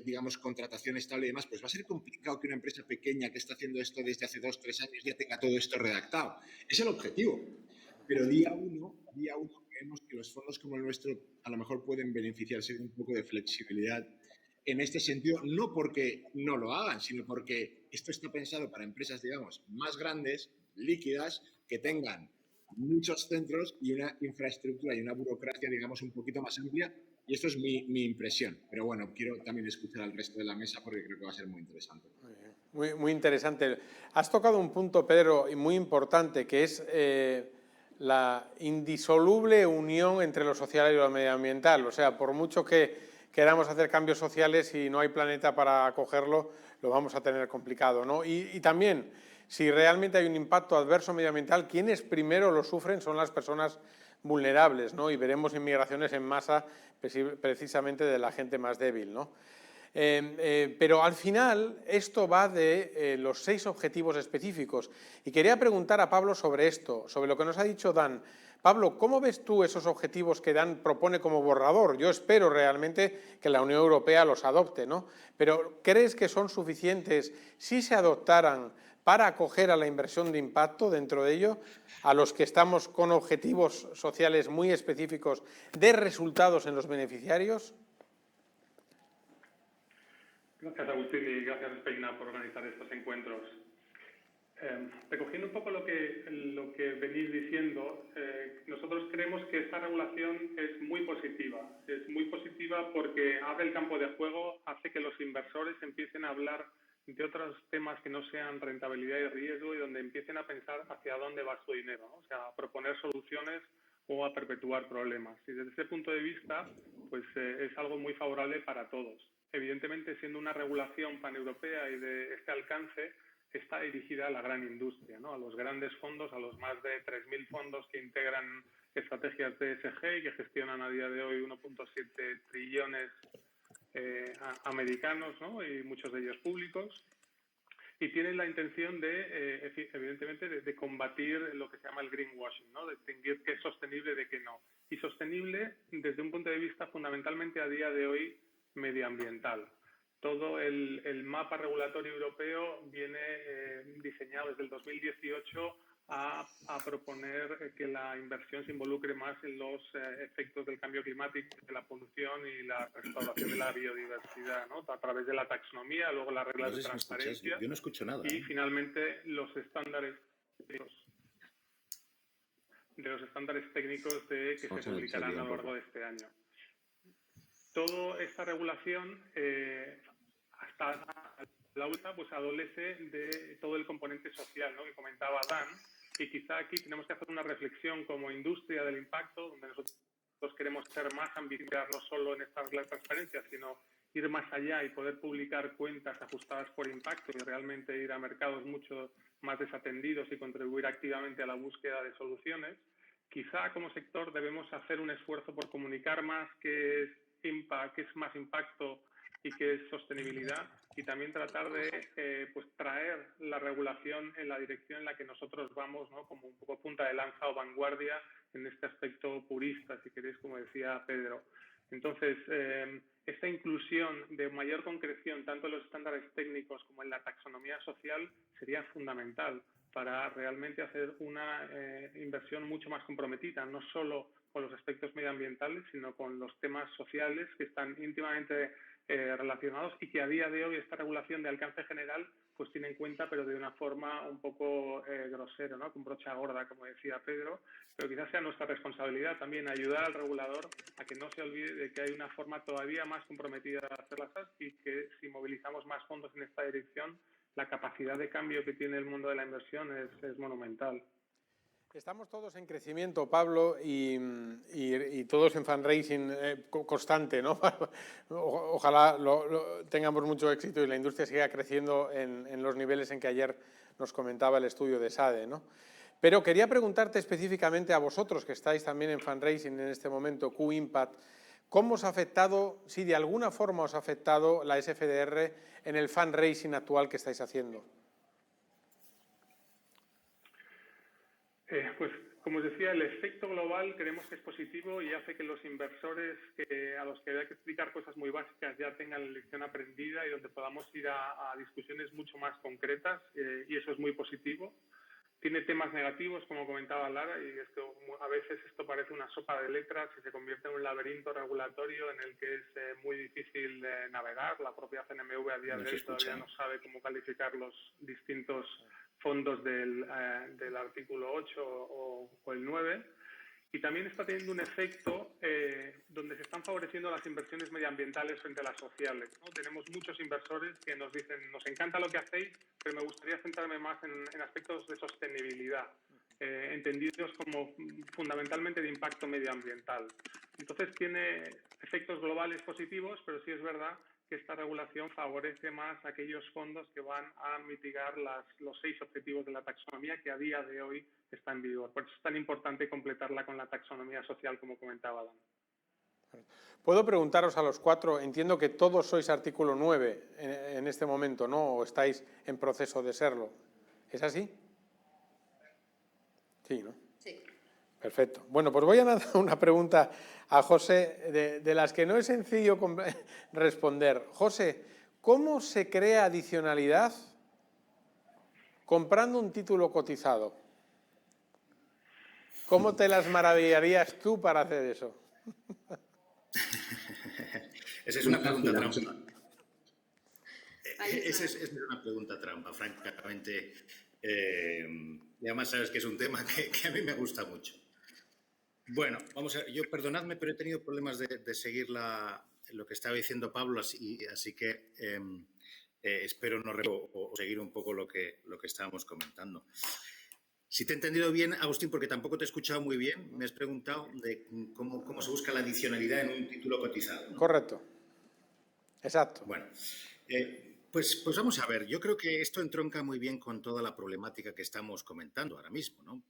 digamos, contratación estable y demás, pues va a ser complicado que una empresa pequeña que está haciendo esto desde hace 2 o 3 años ya tenga todo esto redactado. Es el objetivo. Pero día uno creemos que los fondos como el nuestro a lo mejor pueden beneficiarse de un poco de flexibilidad en este sentido, no porque no lo hagan, sino porque esto está pensado para empresas, digamos, más grandes, líquidas, que tengan muchos centros y una infraestructura y una burocracia, digamos, un poquito más amplia. Y esto es mi impresión. Pero bueno, quiero también escuchar al resto de la mesa porque creo que va a ser muy interesante. Muy interesante. Has tocado un punto, Pedro, muy importante, que es la indisoluble unión entre lo social y lo medioambiental. O sea, por mucho que queramos hacer cambios sociales, si no hay planeta para acogerlo, lo vamos a tener complicado, ¿no? Y también, si realmente hay un impacto adverso medioambiental, quienes primero lo sufren son las personas vulnerables, ¿no? Y veremos inmigraciones en masa precisamente de la gente más débil, ¿no? Pero al final esto va de los 6 objetivos específicos. Y quería preguntar a Pablo sobre esto, sobre lo que nos ha dicho Dan. Pablo, ¿cómo ves tú esos objetivos que Dan propone como borrador? Yo espero realmente que la Unión Europea los adopte, ¿no? Pero ¿crees que son suficientes si se adoptaran para acoger a la inversión de impacto dentro de ello, a los que estamos con objetivos sociales muy específicos de resultados en los beneficiarios? Gracias, Agustín, y gracias, Speina, por organizar estos encuentros. Recogiendo un poco lo que venís diciendo, nosotros creemos que esta regulación es muy positiva. Es muy positiva porque abre el campo de juego, hace que los inversores empiecen a hablar de otros temas que no sean rentabilidad y riesgo y donde empiecen a pensar hacia dónde va su dinero, ¿no? O sea, a proponer soluciones o a perpetuar problemas. Y desde ese punto de vista, pues es algo muy favorable para todos. Evidentemente, siendo una regulación paneuropea y de este alcance, está dirigida a la gran industria, ¿no? A los grandes fondos, a los más de 3.000 fondos que integran estrategias de ESG y que gestionan a día de hoy 1,7 trillones americanos, ¿no? Y muchos de ellos públicos. Y tienen la intención de, evidentemente, de combatir lo que se llama el greenwashing, ¿no? De distinguir qué es sostenible de qué no. Y sostenible desde un punto de vista fundamentalmente a día de hoy medioambiental. Todo el mapa regulatorio europeo viene diseñado desde el 2018 a proponer que la inversión se involucre más en los efectos del cambio climático, de la polución y la restauración de la biodiversidad, ¿no? A través de la taxonomía, luego las reglas de transparencia. Yo no escucho nada. Y finalmente los estándares técnicos que se publicarán a lo largo de este año. Toda esta regulación, hasta la última, pues adolece de todo el componente social, ¿no? Que comentaba Dan, y quizá aquí tenemos que hacer una reflexión como industria del impacto, donde nosotros queremos ser más ambiciosos, no solo en estas reglas de transparencia, sino ir más allá y poder publicar cuentas ajustadas por impacto y realmente ir a mercados mucho más desatendidos y contribuir activamente a la búsqueda de soluciones. Quizá como sector debemos hacer un esfuerzo por comunicar más qué es más impacto y qué es sostenibilidad, y también tratar de pues traer la regulación en la dirección en la que nosotros vamos, ¿no? Como un poco punta de lanza o vanguardia en este aspecto purista, si queréis, como decía Pedro. Entonces, esta inclusión de mayor concreción tanto en los estándares técnicos como en la taxonomía social sería fundamental para realmente hacer una inversión mucho más comprometida, no solo con los aspectos medioambientales, sino con los temas sociales que están íntimamente relacionados y que a día de hoy esta regulación de alcance general pues tiene en cuenta, pero de una forma un poco grosera, ¿no? Con brocha gorda, como decía Pedro, pero quizás sea nuestra responsabilidad también ayudar al regulador a que no se olvide de que hay una forma todavía más comprometida de hacer las cosas y que si movilizamos más fondos en esta dirección, la capacidad de cambio que tiene el mundo de la inversión es monumental. Estamos todos en crecimiento, Pablo, y todos en fundraising constante, ¿no? Ojalá tengamos mucho éxito y la industria siga creciendo en los niveles en que ayer nos comentaba el estudio de SADE, ¿no? Pero quería preguntarte específicamente a vosotros, que estáis también en fundraising en este momento, Q-Impact, ¿cómo os ha afectado, si de alguna forma os ha afectado la SFDR en el fundraising actual que estáis haciendo? Pues, como os decía, el efecto global creemos que es positivo y hace que los inversores a los que hay que explicar cosas muy básicas ya tengan la lección aprendida y donde podamos ir a discusiones mucho más concretas, y eso es muy positivo. Tiene temas negativos, como comentaba Lara, y es que a veces esto parece una sopa de letras y se convierte en un laberinto regulatorio en el que es muy difícil navegar. La propia CNMV a día de hoy todavía no sabe cómo calificar los distintos fondos del artículo 8 o el 9. Y también está teniendo un efecto donde se están favoreciendo las inversiones medioambientales frente a las sociales, ¿no? Tenemos muchos inversores que nos dicen, nos encanta lo que hacéis, pero me gustaría centrarme más en aspectos de sostenibilidad, entendidos como fundamentalmente de impacto medioambiental. Entonces tiene efectos globales positivos, pero sí es verdad que esta regulación favorece más a aquellos fondos que van a mitigar los 6 objetivos de la taxonomía que a día de hoy está en vigor. Por eso es tan importante completarla con la taxonomía social, como comentaba Dan. Puedo preguntaros a los 4, entiendo que todos sois artículo 9 en este momento, ¿no? O estáis en proceso de serlo. ¿Es así? Sí, ¿no? Sí. Perfecto. Bueno, pues voy a dar una pregunta a José, de las que no es sencillo responder. José, ¿cómo se crea adicionalidad comprando un título cotizado. ¿Cómo te las maravillarías tú para hacer eso? Esa es una pregunta trampa. Esa es una pregunta trampa, francamente. Y además sabes que es un tema que a mí me gusta mucho. Bueno, vamos a ver, yo perdonadme, pero he tenido problemas de seguir lo que estaba diciendo Pablo, así que espero no o seguir un poco lo que estábamos comentando. Si te he entendido bien, Agustín, porque tampoco te he escuchado muy bien, me has preguntado de cómo se busca la adicionalidad en un título cotizado, ¿no? Correcto. Exacto. Bueno, pues vamos a ver, yo creo que esto entronca muy bien con toda la problemática que estamos comentando ahora mismo, ¿no?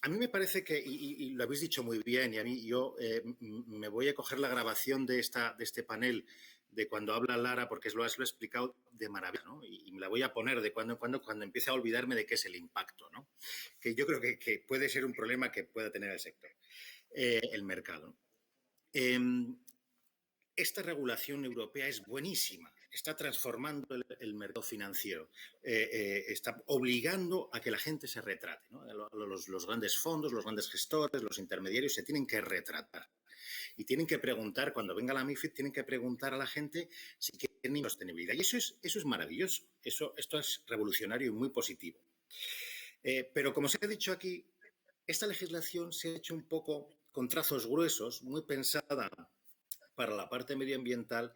A mí me parece que, y lo habéis dicho muy bien, y yo me voy a coger la grabación de este panel de cuando habla Lara, porque lo he explicado de maravilla, ¿no? Y me la voy a poner de cuando en cuando empiece a olvidarme de qué es el impacto, ¿no? Que yo creo que puede ser un problema que pueda tener el sector, el mercado. Esta regulación europea es buenísima, está transformando el mercado financiero, está obligando a que la gente se retrate, ¿no? Los grandes fondos, los grandes gestores, los intermediarios se tienen que retratar y tienen que preguntar, cuando venga la MiFID, tienen que preguntar a la gente si quieren sostenibilidad. Y eso es maravilloso, esto es revolucionario y muy positivo. Pero como se ha dicho aquí, esta legislación se ha hecho un poco con trazos gruesos, muy pensada para la parte medioambiental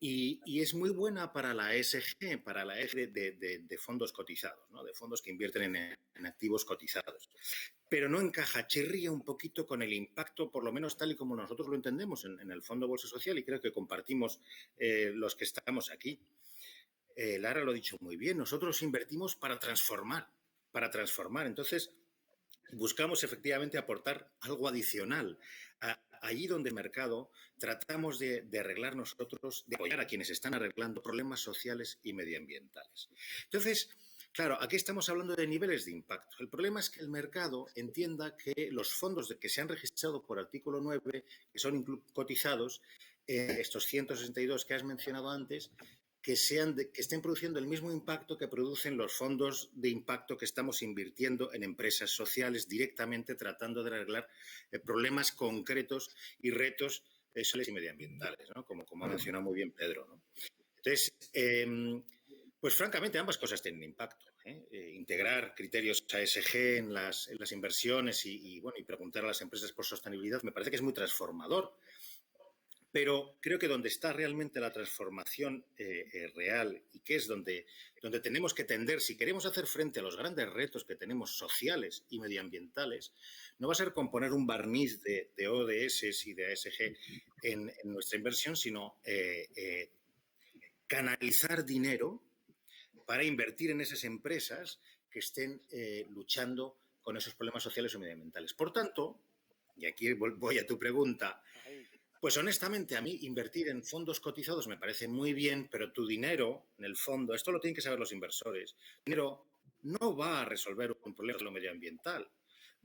y es muy buena para la ESG, para la ESG de fondos cotizados, ¿no? De fondos que invierten en activos cotizados. Pero no encaja, chirría un poquito con el impacto, por lo menos tal y como nosotros lo entendemos en el Fondo Bolsa Social, y creo que compartimos los que estamos aquí. Lara lo ha dicho muy bien, nosotros invertimos para transformar. Entonces, buscamos efectivamente aportar algo adicional. Allí donde el mercado tratamos de arreglar nosotros, de apoyar a quienes están arreglando problemas sociales y medioambientales. Entonces, claro, aquí estamos hablando de niveles de impacto. El problema es que el mercado entienda que los fondos que se han registrado por artículo 9, que son cotizados, estos 162 que has mencionado antes, que estén produciendo el mismo impacto que producen los fondos de impacto que estamos invirtiendo en empresas sociales, directamente tratando de arreglar problemas concretos y retos sociales y medioambientales, ¿no? Como ha mencionado muy bien Pedro, ¿no? Entonces, pues francamente ambas cosas tienen impacto, ¿eh? Integrar criterios ESG en las inversiones y preguntar a las empresas por sostenibilidad me parece que es muy transformador. Pero creo que donde está realmente la transformación real y que es donde tenemos que tender, si queremos hacer frente a los grandes retos que tenemos sociales y medioambientales, no va a ser con poner un barniz de ODS y de ESG en nuestra inversión, sino canalizar dinero para invertir en esas empresas que estén luchando con esos problemas sociales y medioambientales. Por tanto, y aquí voy a tu pregunta, pues honestamente a mí invertir en fondos cotizados me parece muy bien, pero tu dinero en el fondo, esto lo tienen que saber los inversores, tu dinero no va a resolver un problema de lo medioambiental,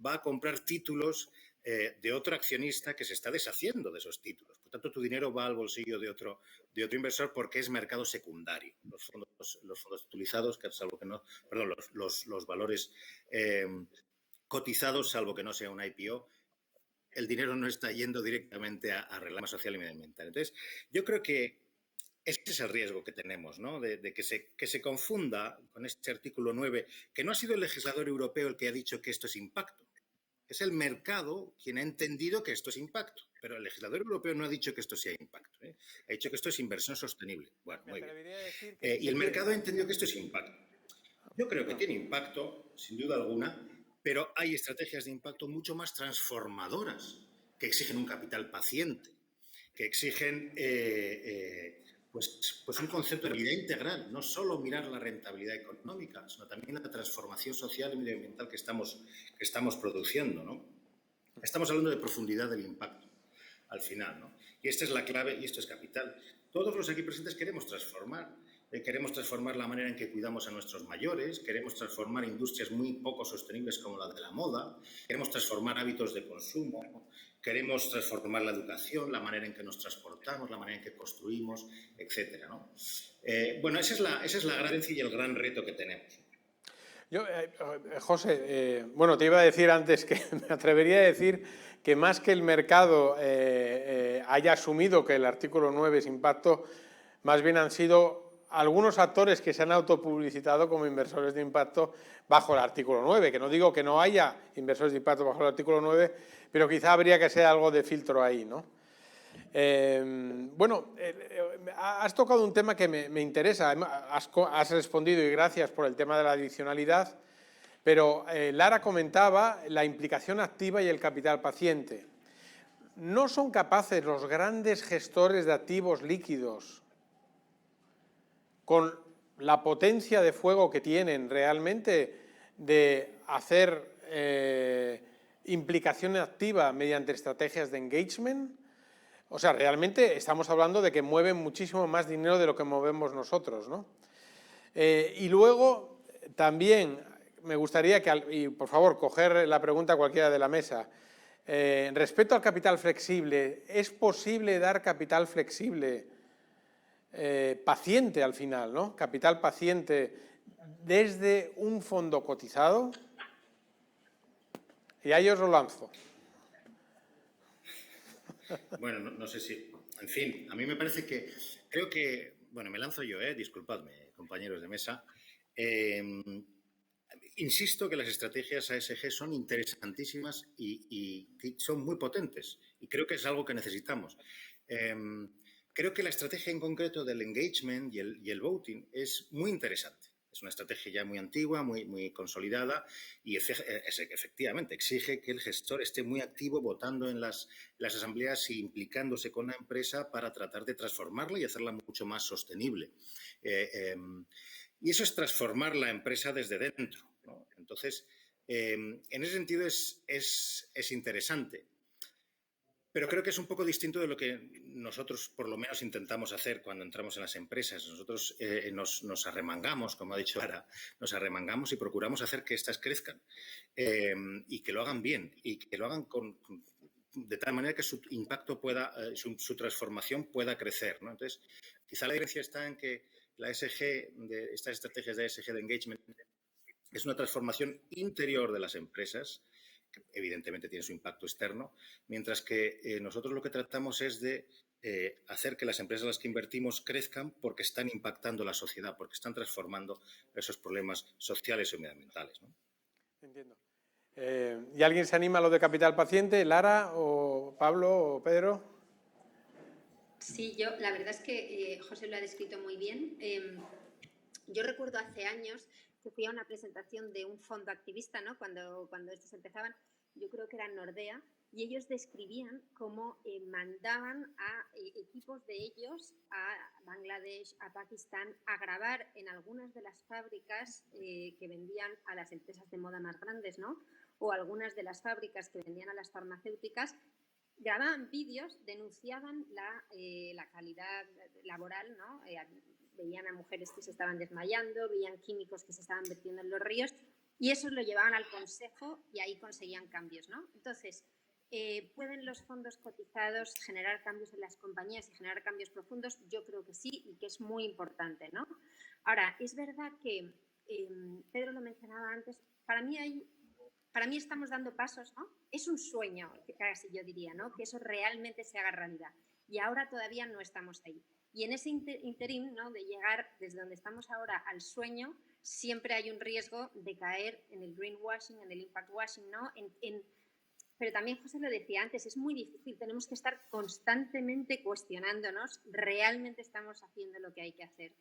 va a comprar títulos de otro accionista que se está deshaciendo de esos títulos. Por tanto, tu dinero va al bolsillo de otro inversor porque es mercado secundario. Los fondos utilizados, que salvo que no, perdón, los valores cotizados, salvo que no sea un IPO, el dinero no está yendo directamente a arreglar social y medioambiental. Entonces, yo creo que ese es el riesgo que tenemos, ¿no? De que se confunda con este artículo 9, que no ha sido el legislador europeo el que ha dicho que esto es impacto. Es el mercado quien ha entendido que esto es impacto. Pero el legislador europeo no ha dicho que esto sea impacto, ¿eh? Ha dicho que esto es inversión sostenible. Bueno, muy bien. Y el mercado ha entendido que esto es impacto. Yo creo que tiene impacto, sin duda alguna, pero hay estrategias de impacto mucho más transformadoras que exigen un capital paciente, que exigen pues un concepto de vida integral, no solo mirar la rentabilidad económica, sino también la transformación social y medioambiental que estamos produciendo, ¿no? Estamos hablando de profundidad del impacto al final, ¿no? Y esta es la clave y esto es capital. Todos los aquí presentes queremos transformar la manera en que cuidamos a nuestros mayores, queremos transformar industrias muy poco sostenibles como la de la moda, queremos transformar hábitos de consumo, Queremos transformar la educación, la manera en que nos transportamos, la manera en que construimos, etcétera, ¿no? Bueno, esa es la gran diferencia y el gran reto que tenemos. Yo, José, bueno, te iba a decir antes que me atrevería a decir que más que el mercado haya asumido que el artículo 9 es impacto, más bien han sido algunos actores que se han autopublicitado como inversores de impacto bajo el artículo 9, que no digo que no haya inversores de impacto bajo el artículo 9, pero quizá habría que hacer algo de filtro ahí, ¿no? Bueno, has tocado un tema que me interesa, has respondido y gracias por el tema de la adicionalidad, pero Lara comentaba la implicación activa y el capital paciente. ¿No son capaces los grandes gestores de activos líquidos, con la potencia de fuego que tienen realmente, de hacer implicación activa mediante estrategias de engagement? O sea, realmente estamos hablando de que mueven muchísimo más dinero de lo que movemos nosotros, ¿no? Y luego también me gustaría que, y por favor, coger la pregunta a cualquiera de la mesa. Respecto al capital flexible, ¿es posible dar capital flexible paciente al final, ¿no? Capital paciente desde un fondo cotizado? Y ahí os lo lanzo. Bueno, no sé si... En fin, a mí me parece que... Creo que... Bueno, me lanzo yo, disculpadme, compañeros de mesa. Insisto que las estrategias ASG son interesantísimas y son muy potentes. Y creo que es algo que necesitamos. Creo que la estrategia en concreto del engagement y el voting es muy interesante. Es una estrategia ya muy antigua, muy consolidada y efectivamente exige que el gestor esté muy activo votando en las asambleas e implicándose con la empresa para tratar de transformarla y hacerla mucho más sostenible. Y eso es transformar la empresa desde dentro, ¿no? Entonces, en ese sentido es interesante. Pero creo que es un poco distinto de lo que nosotros, por lo menos, intentamos hacer cuando entramos en las empresas. Nosotros nos arremangamos, como ha dicho Lara, nos arremangamos y procuramos hacer que éstas crezcan y que lo hagan bien y que lo hagan de tal manera que su impacto pueda, su transformación pueda crecer, ¿no? Entonces, quizá la diferencia está en que la ESG, estas estrategias de ESG de engagement, es una transformación interior de las empresas, que evidentemente tiene su impacto externo, mientras que nosotros lo que tratamos es de hacer que las empresas en las que invertimos crezcan porque están impactando la sociedad, porque están transformando esos problemas sociales o medioambientales, ¿no? Entiendo. ¿Y alguien se anima a lo de capital paciente? ¿Lara o Pablo o Pedro? Sí, yo, la verdad es que José lo ha descrito muy bien. Yo recuerdo hace años que fui a una presentación de un fondo activista, ¿no? Cuando estos empezaban, yo creo que era Nordea, y ellos describían cómo mandaban a equipos de ellos a Bangladesh, a Pakistán, a grabar en algunas de las fábricas que vendían a las empresas de moda más grandes, ¿no? O algunas de las fábricas que vendían a las farmacéuticas, grababan vídeos, denunciaban la calidad laboral, ¿no? Veían a mujeres que se estaban desmayando, veían químicos que se estaban vertiendo en los ríos y eso lo llevaban al consejo y ahí conseguían cambios, ¿no? Entonces, ¿pueden los fondos cotizados generar cambios en las compañías y generar cambios profundos? Yo creo que sí y que es muy importante, ¿no? Ahora, es verdad que, Pedro lo mencionaba antes, para mí estamos dando pasos, ¿no? Es un sueño, casi yo diría, ¿no? Que eso realmente se haga realidad y ahora todavía no estamos ahí. Y en ese interín, ¿no? De llegar desde donde estamos ahora al sueño, siempre hay un riesgo de caer en el greenwashing, en el impact washing, ¿no? Pero también José lo decía antes, es muy difícil, tenemos que estar constantemente cuestionándonos, ¿realmente estamos haciendo lo que hay que hacer?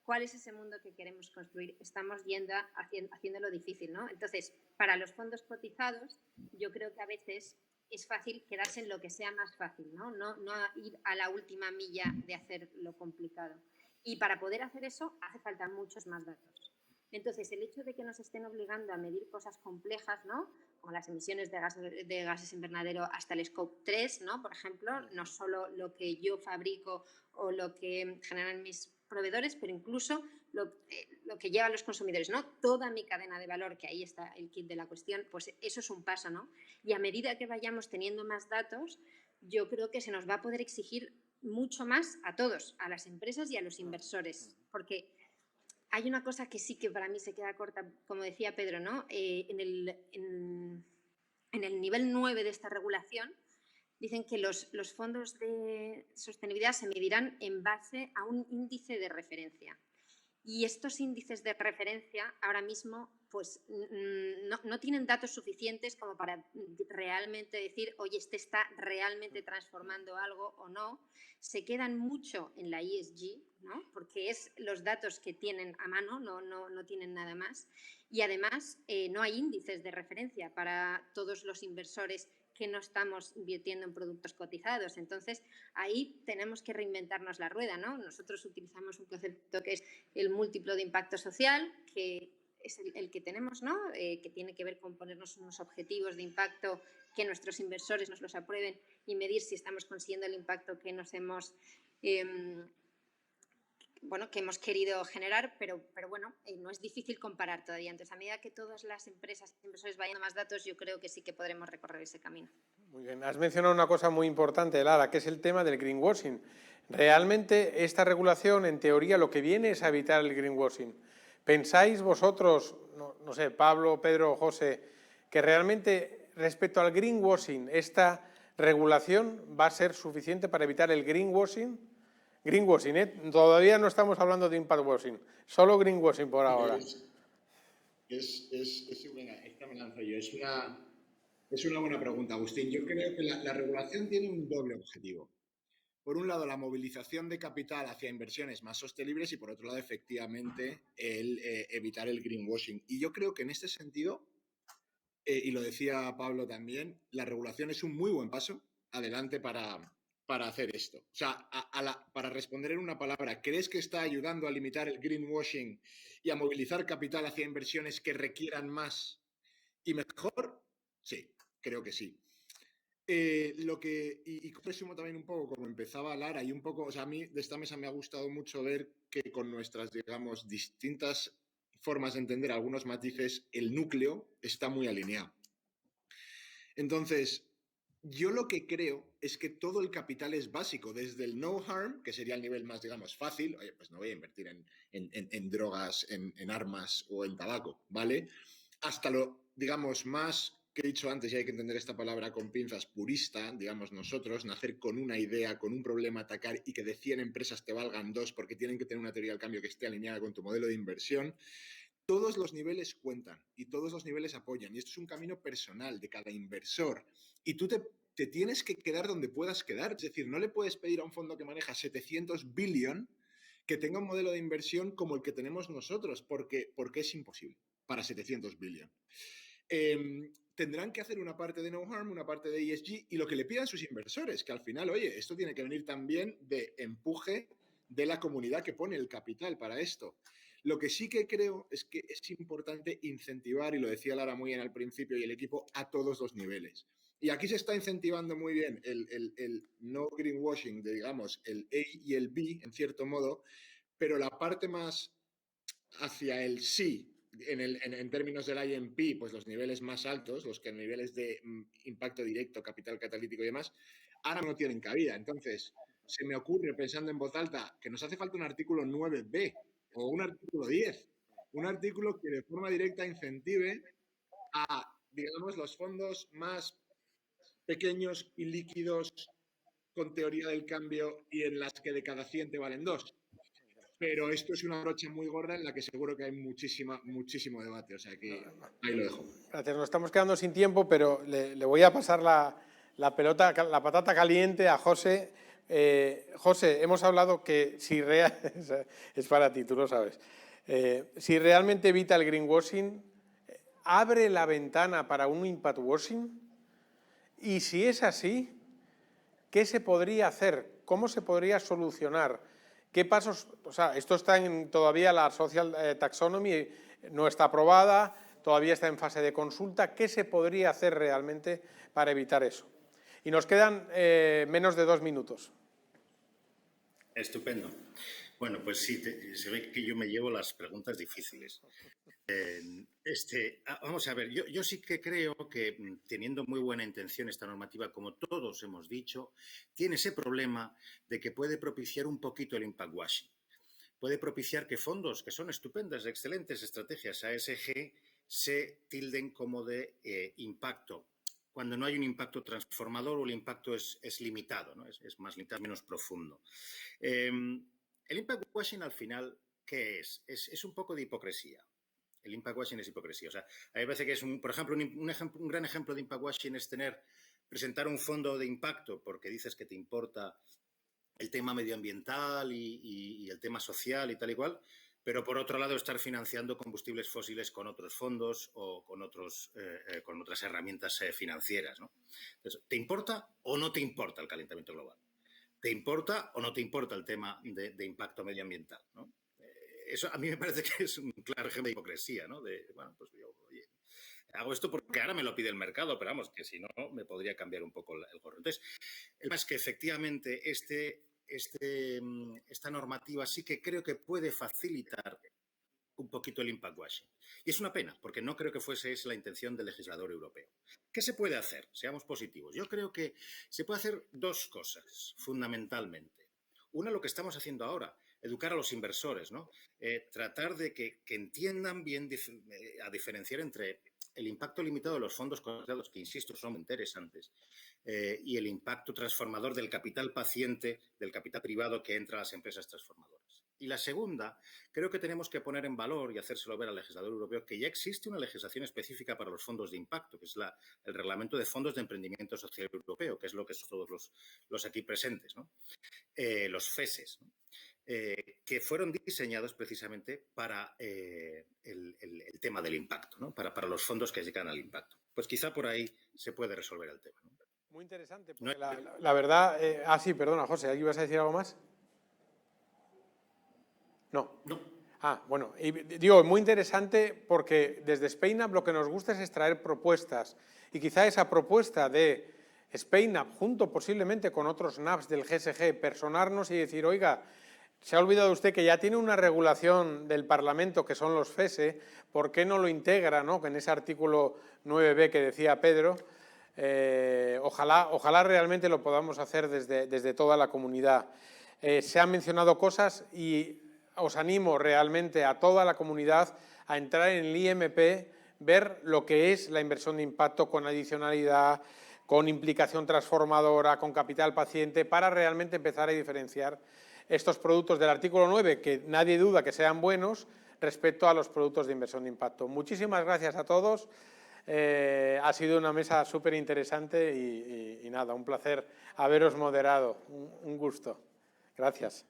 ¿Cuál es ese mundo que queremos construir? Estamos haciéndolo difícil, ¿no? Entonces, para los fondos cotizados, yo creo que a veces es fácil quedarse en lo que sea más fácil, ¿no? No ir a la última milla de hacer lo complicado. Y para poder hacer eso hace falta muchos más datos. Entonces, el hecho de que nos estén obligando a medir cosas complejas, ¿no? Como las emisiones de gases invernadero hasta el Scope 3, ¿no? Por ejemplo, no solo lo que yo fabrico o lo que generan mis proveedores, pero incluso lo que llevan los consumidores, ¿no? Toda mi cadena de valor, que ahí está el kit de la cuestión, pues eso es un paso, ¿no? Y a medida que vayamos teniendo más datos, yo creo que se nos va a poder exigir mucho más a todos, a las empresas y a los inversores, porque hay una cosa que sí que para mí se queda corta, como decía Pedro, ¿no? En el nivel 9 de esta regulación dicen que los fondos de sostenibilidad se medirán en base a un índice de referencia. Y estos índices de referencia ahora mismo pues, no tienen datos suficientes como para realmente decir, oye, este está realmente transformando algo o no. Se quedan mucho en la ESG, ¿no? Porque es los datos que tienen a mano, no tienen nada más. Y además no hay índices de referencia para todos los inversores que no estamos invirtiendo en productos cotizados. Entonces, ahí tenemos que reinventarnos la rueda, ¿no? Nosotros utilizamos un concepto que es el múltiplo de impacto social, que es el que tenemos, ¿no? Que tiene que ver con ponernos unos objetivos de impacto que nuestros inversores nos los aprueben y medir si estamos consiguiendo el impacto que nos hemos... que hemos querido generar, pero bueno, no es difícil comparar todavía. Entonces, a medida que todas las empresas y inversores vayan a más datos, yo creo que sí que podremos recorrer ese camino. Muy bien, has mencionado una cosa muy importante, Lara, que es el tema del greenwashing. Realmente esta regulación, en teoría, lo que viene es a evitar el greenwashing. ¿Pensáis vosotros, no sé, Pablo, Pedro, José, que realmente respecto al greenwashing esta regulación va a ser suficiente para evitar el greenwashing? Greenwashing, ¿eh? Todavía no estamos hablando de impact washing, solo greenwashing por ahora. Esta me lanzo yo. Es una buena pregunta, Agustín. Yo creo que la regulación tiene un doble objetivo. Por un lado, la movilización de capital hacia inversiones más sostenibles y, por otro lado, efectivamente, el evitar el greenwashing. Y yo creo que en este sentido, y lo decía Pablo también, la regulación es un muy buen paso adelante para hacer esto. O sea, para responder en una palabra, ¿crees que está ayudando a limitar el greenwashing y a movilizar capital hacia inversiones que requieran más y mejor? Sí, creo que sí. Y presumo también un poco, como empezaba Lara, y un poco, o sea, a mí de esta mesa me ha gustado mucho ver que con nuestras, digamos, distintas formas de entender algunos matices, el núcleo está muy alineado. Entonces, yo lo que creo es que todo el capital es básico, desde el no harm, que sería el nivel más, digamos, fácil, oye, pues no voy a invertir en drogas, en armas o en tabaco, ¿vale? Hasta lo, digamos, más que he dicho antes, y hay que entender esta palabra con pinzas, purista, digamos nosotros, nacer con una idea, con un problema, atacar y que de 100 empresas te valgan 2 porque tienen que tener una teoría del cambio que esté alineada con tu modelo de inversión. Todos los niveles cuentan y todos los niveles apoyan. Y esto es un camino personal de cada inversor. Y tú te tienes que quedar donde puedas quedar. Es decir, no le puedes pedir a un fondo que maneja 700 billion que tenga un modelo de inversión como el que tenemos nosotros, porque es imposible para 700 billion. Tendrán que hacer una parte de no harm, una parte de ESG y lo que le pidan sus inversores, que al final, oye, esto tiene que venir también de empuje de la comunidad que pone el capital para esto. Lo que sí que creo es que es importante incentivar, y lo decía Lara muy bien al principio, y el equipo a todos los niveles. Y aquí se está incentivando muy bien el no greenwashing, digamos, el A y el B, en cierto modo, pero la parte más hacia el sí, en términos del IMP, pues los niveles más altos, los que niveles de impacto directo, capital catalítico y demás, ahora no tienen cabida. Entonces, se me ocurre, pensando en voz alta, que nos hace falta un artículo 9b o un artículo 10, un artículo que de forma directa incentive a, digamos, los fondos más pequeños y líquidos con teoría del cambio y en las que de cada 100 te valen 2. Pero esto es una brocha muy gorda en la que seguro que hay muchísimo debate, o sea que ahí lo dejo. Gracias, nos estamos quedando sin tiempo, pero le voy a pasar la pelota, la patata caliente a José. José, hemos hablado que si es para ti, tú lo sabes. Si realmente evita el greenwashing, ¿abre la ventana para un impact washing? Y si es así, ¿qué se podría hacer? ¿Cómo se podría solucionar? ¿Qué pasos? O sea, esto está todavía la Social Taxonomy, no está aprobada, todavía está en fase de consulta. ¿Qué se podría hacer realmente para evitar eso? Y nos quedan menos de 2 minutos. Estupendo. Bueno, pues sí, se ve que yo me llevo las preguntas difíciles. Vamos a ver, yo sí que creo que teniendo muy buena intención esta normativa, como todos hemos dicho, tiene ese problema de que puede propiciar un poquito el impact washing. Puede propiciar que fondos que son estupendas, excelentes estrategias ASG se tilden como de impacto, cuando no hay un impacto transformador o el impacto es limitado, ¿no? Es más limitado, menos profundo. El impact washing al final, ¿qué es? Es un poco de hipocresía. El impact washing es hipocresía. O sea, a mí me parece que es, por ejemplo, un gran ejemplo de impact washing es presentar un fondo de impacto porque dices que te importa el tema medioambiental y el tema social y tal y cual, pero por otro lado estar financiando combustibles fósiles con otros fondos o con otras herramientas financieras, ¿no? Entonces, ¿te importa o no te importa el calentamiento global? ¿Te importa o no te importa el tema de impacto medioambiental, ¿no? Eso a mí me parece que es un claro ejemplo de hipocresía, ¿no? Bueno, pues yo, oye, hago esto porque ahora me lo pide el mercado, pero vamos, que si no, me podría cambiar un poco el gorro. Entonces, el tema es que efectivamente esta normativa sí que creo que puede facilitar un poquito el impact washing. Y es una pena, porque no creo que fuese esa la intención del legislador europeo. ¿Qué se puede hacer? Seamos positivos. Yo creo que se puede hacer dos cosas, fundamentalmente. Una, lo que estamos haciendo ahora, educar a los inversores, ¿no? Tratar de que entiendan bien a diferenciar entre el impacto limitado de los fondos conectados, que insisto, son muy interesantes, y el impacto transformador del capital paciente, del capital privado que entra a las empresas transformadoras. Y la segunda, creo que tenemos que poner en valor y hacérselo ver al legislador europeo que ya existe una legislación específica para los fondos de impacto, que es el Reglamento de Fondos de Emprendimiento Social Europeo, que es lo que son todos los aquí presentes, ¿no? Los FESES, ¿no? Que fueron diseñados precisamente para el tema del impacto, ¿no? Para los fondos que llegan al impacto. Pues quizá por ahí se puede resolver el tema, ¿no? Muy interesante, porque la verdad... sí, perdona, José, ¿aquí ibas a decir algo más? No. Bueno, y digo, muy interesante porque desde SpainUp lo que nos gusta es extraer propuestas y quizá esa propuesta de SpainUp junto posiblemente con otros NAPs del GSG, personarnos y decir, oiga, se ha olvidado usted que ya tiene una regulación del Parlamento que son los FESE, ¿por qué no lo integra, ¿no? En ese artículo 9b que decía Pedro? Ojalá realmente lo podamos hacer desde toda la comunidad. Se han mencionado cosas y os animo realmente a toda la comunidad a entrar en el IMP, ver lo que es la inversión de impacto con adicionalidad, con implicación transformadora, con capital paciente, para realmente empezar a diferenciar estos productos del artículo 9, que nadie duda que sean buenos, respecto a los productos de inversión de impacto. Muchísimas gracias a todos. Ha sido una mesa súper interesante y nada, un placer haberos moderado. Un gusto. Gracias.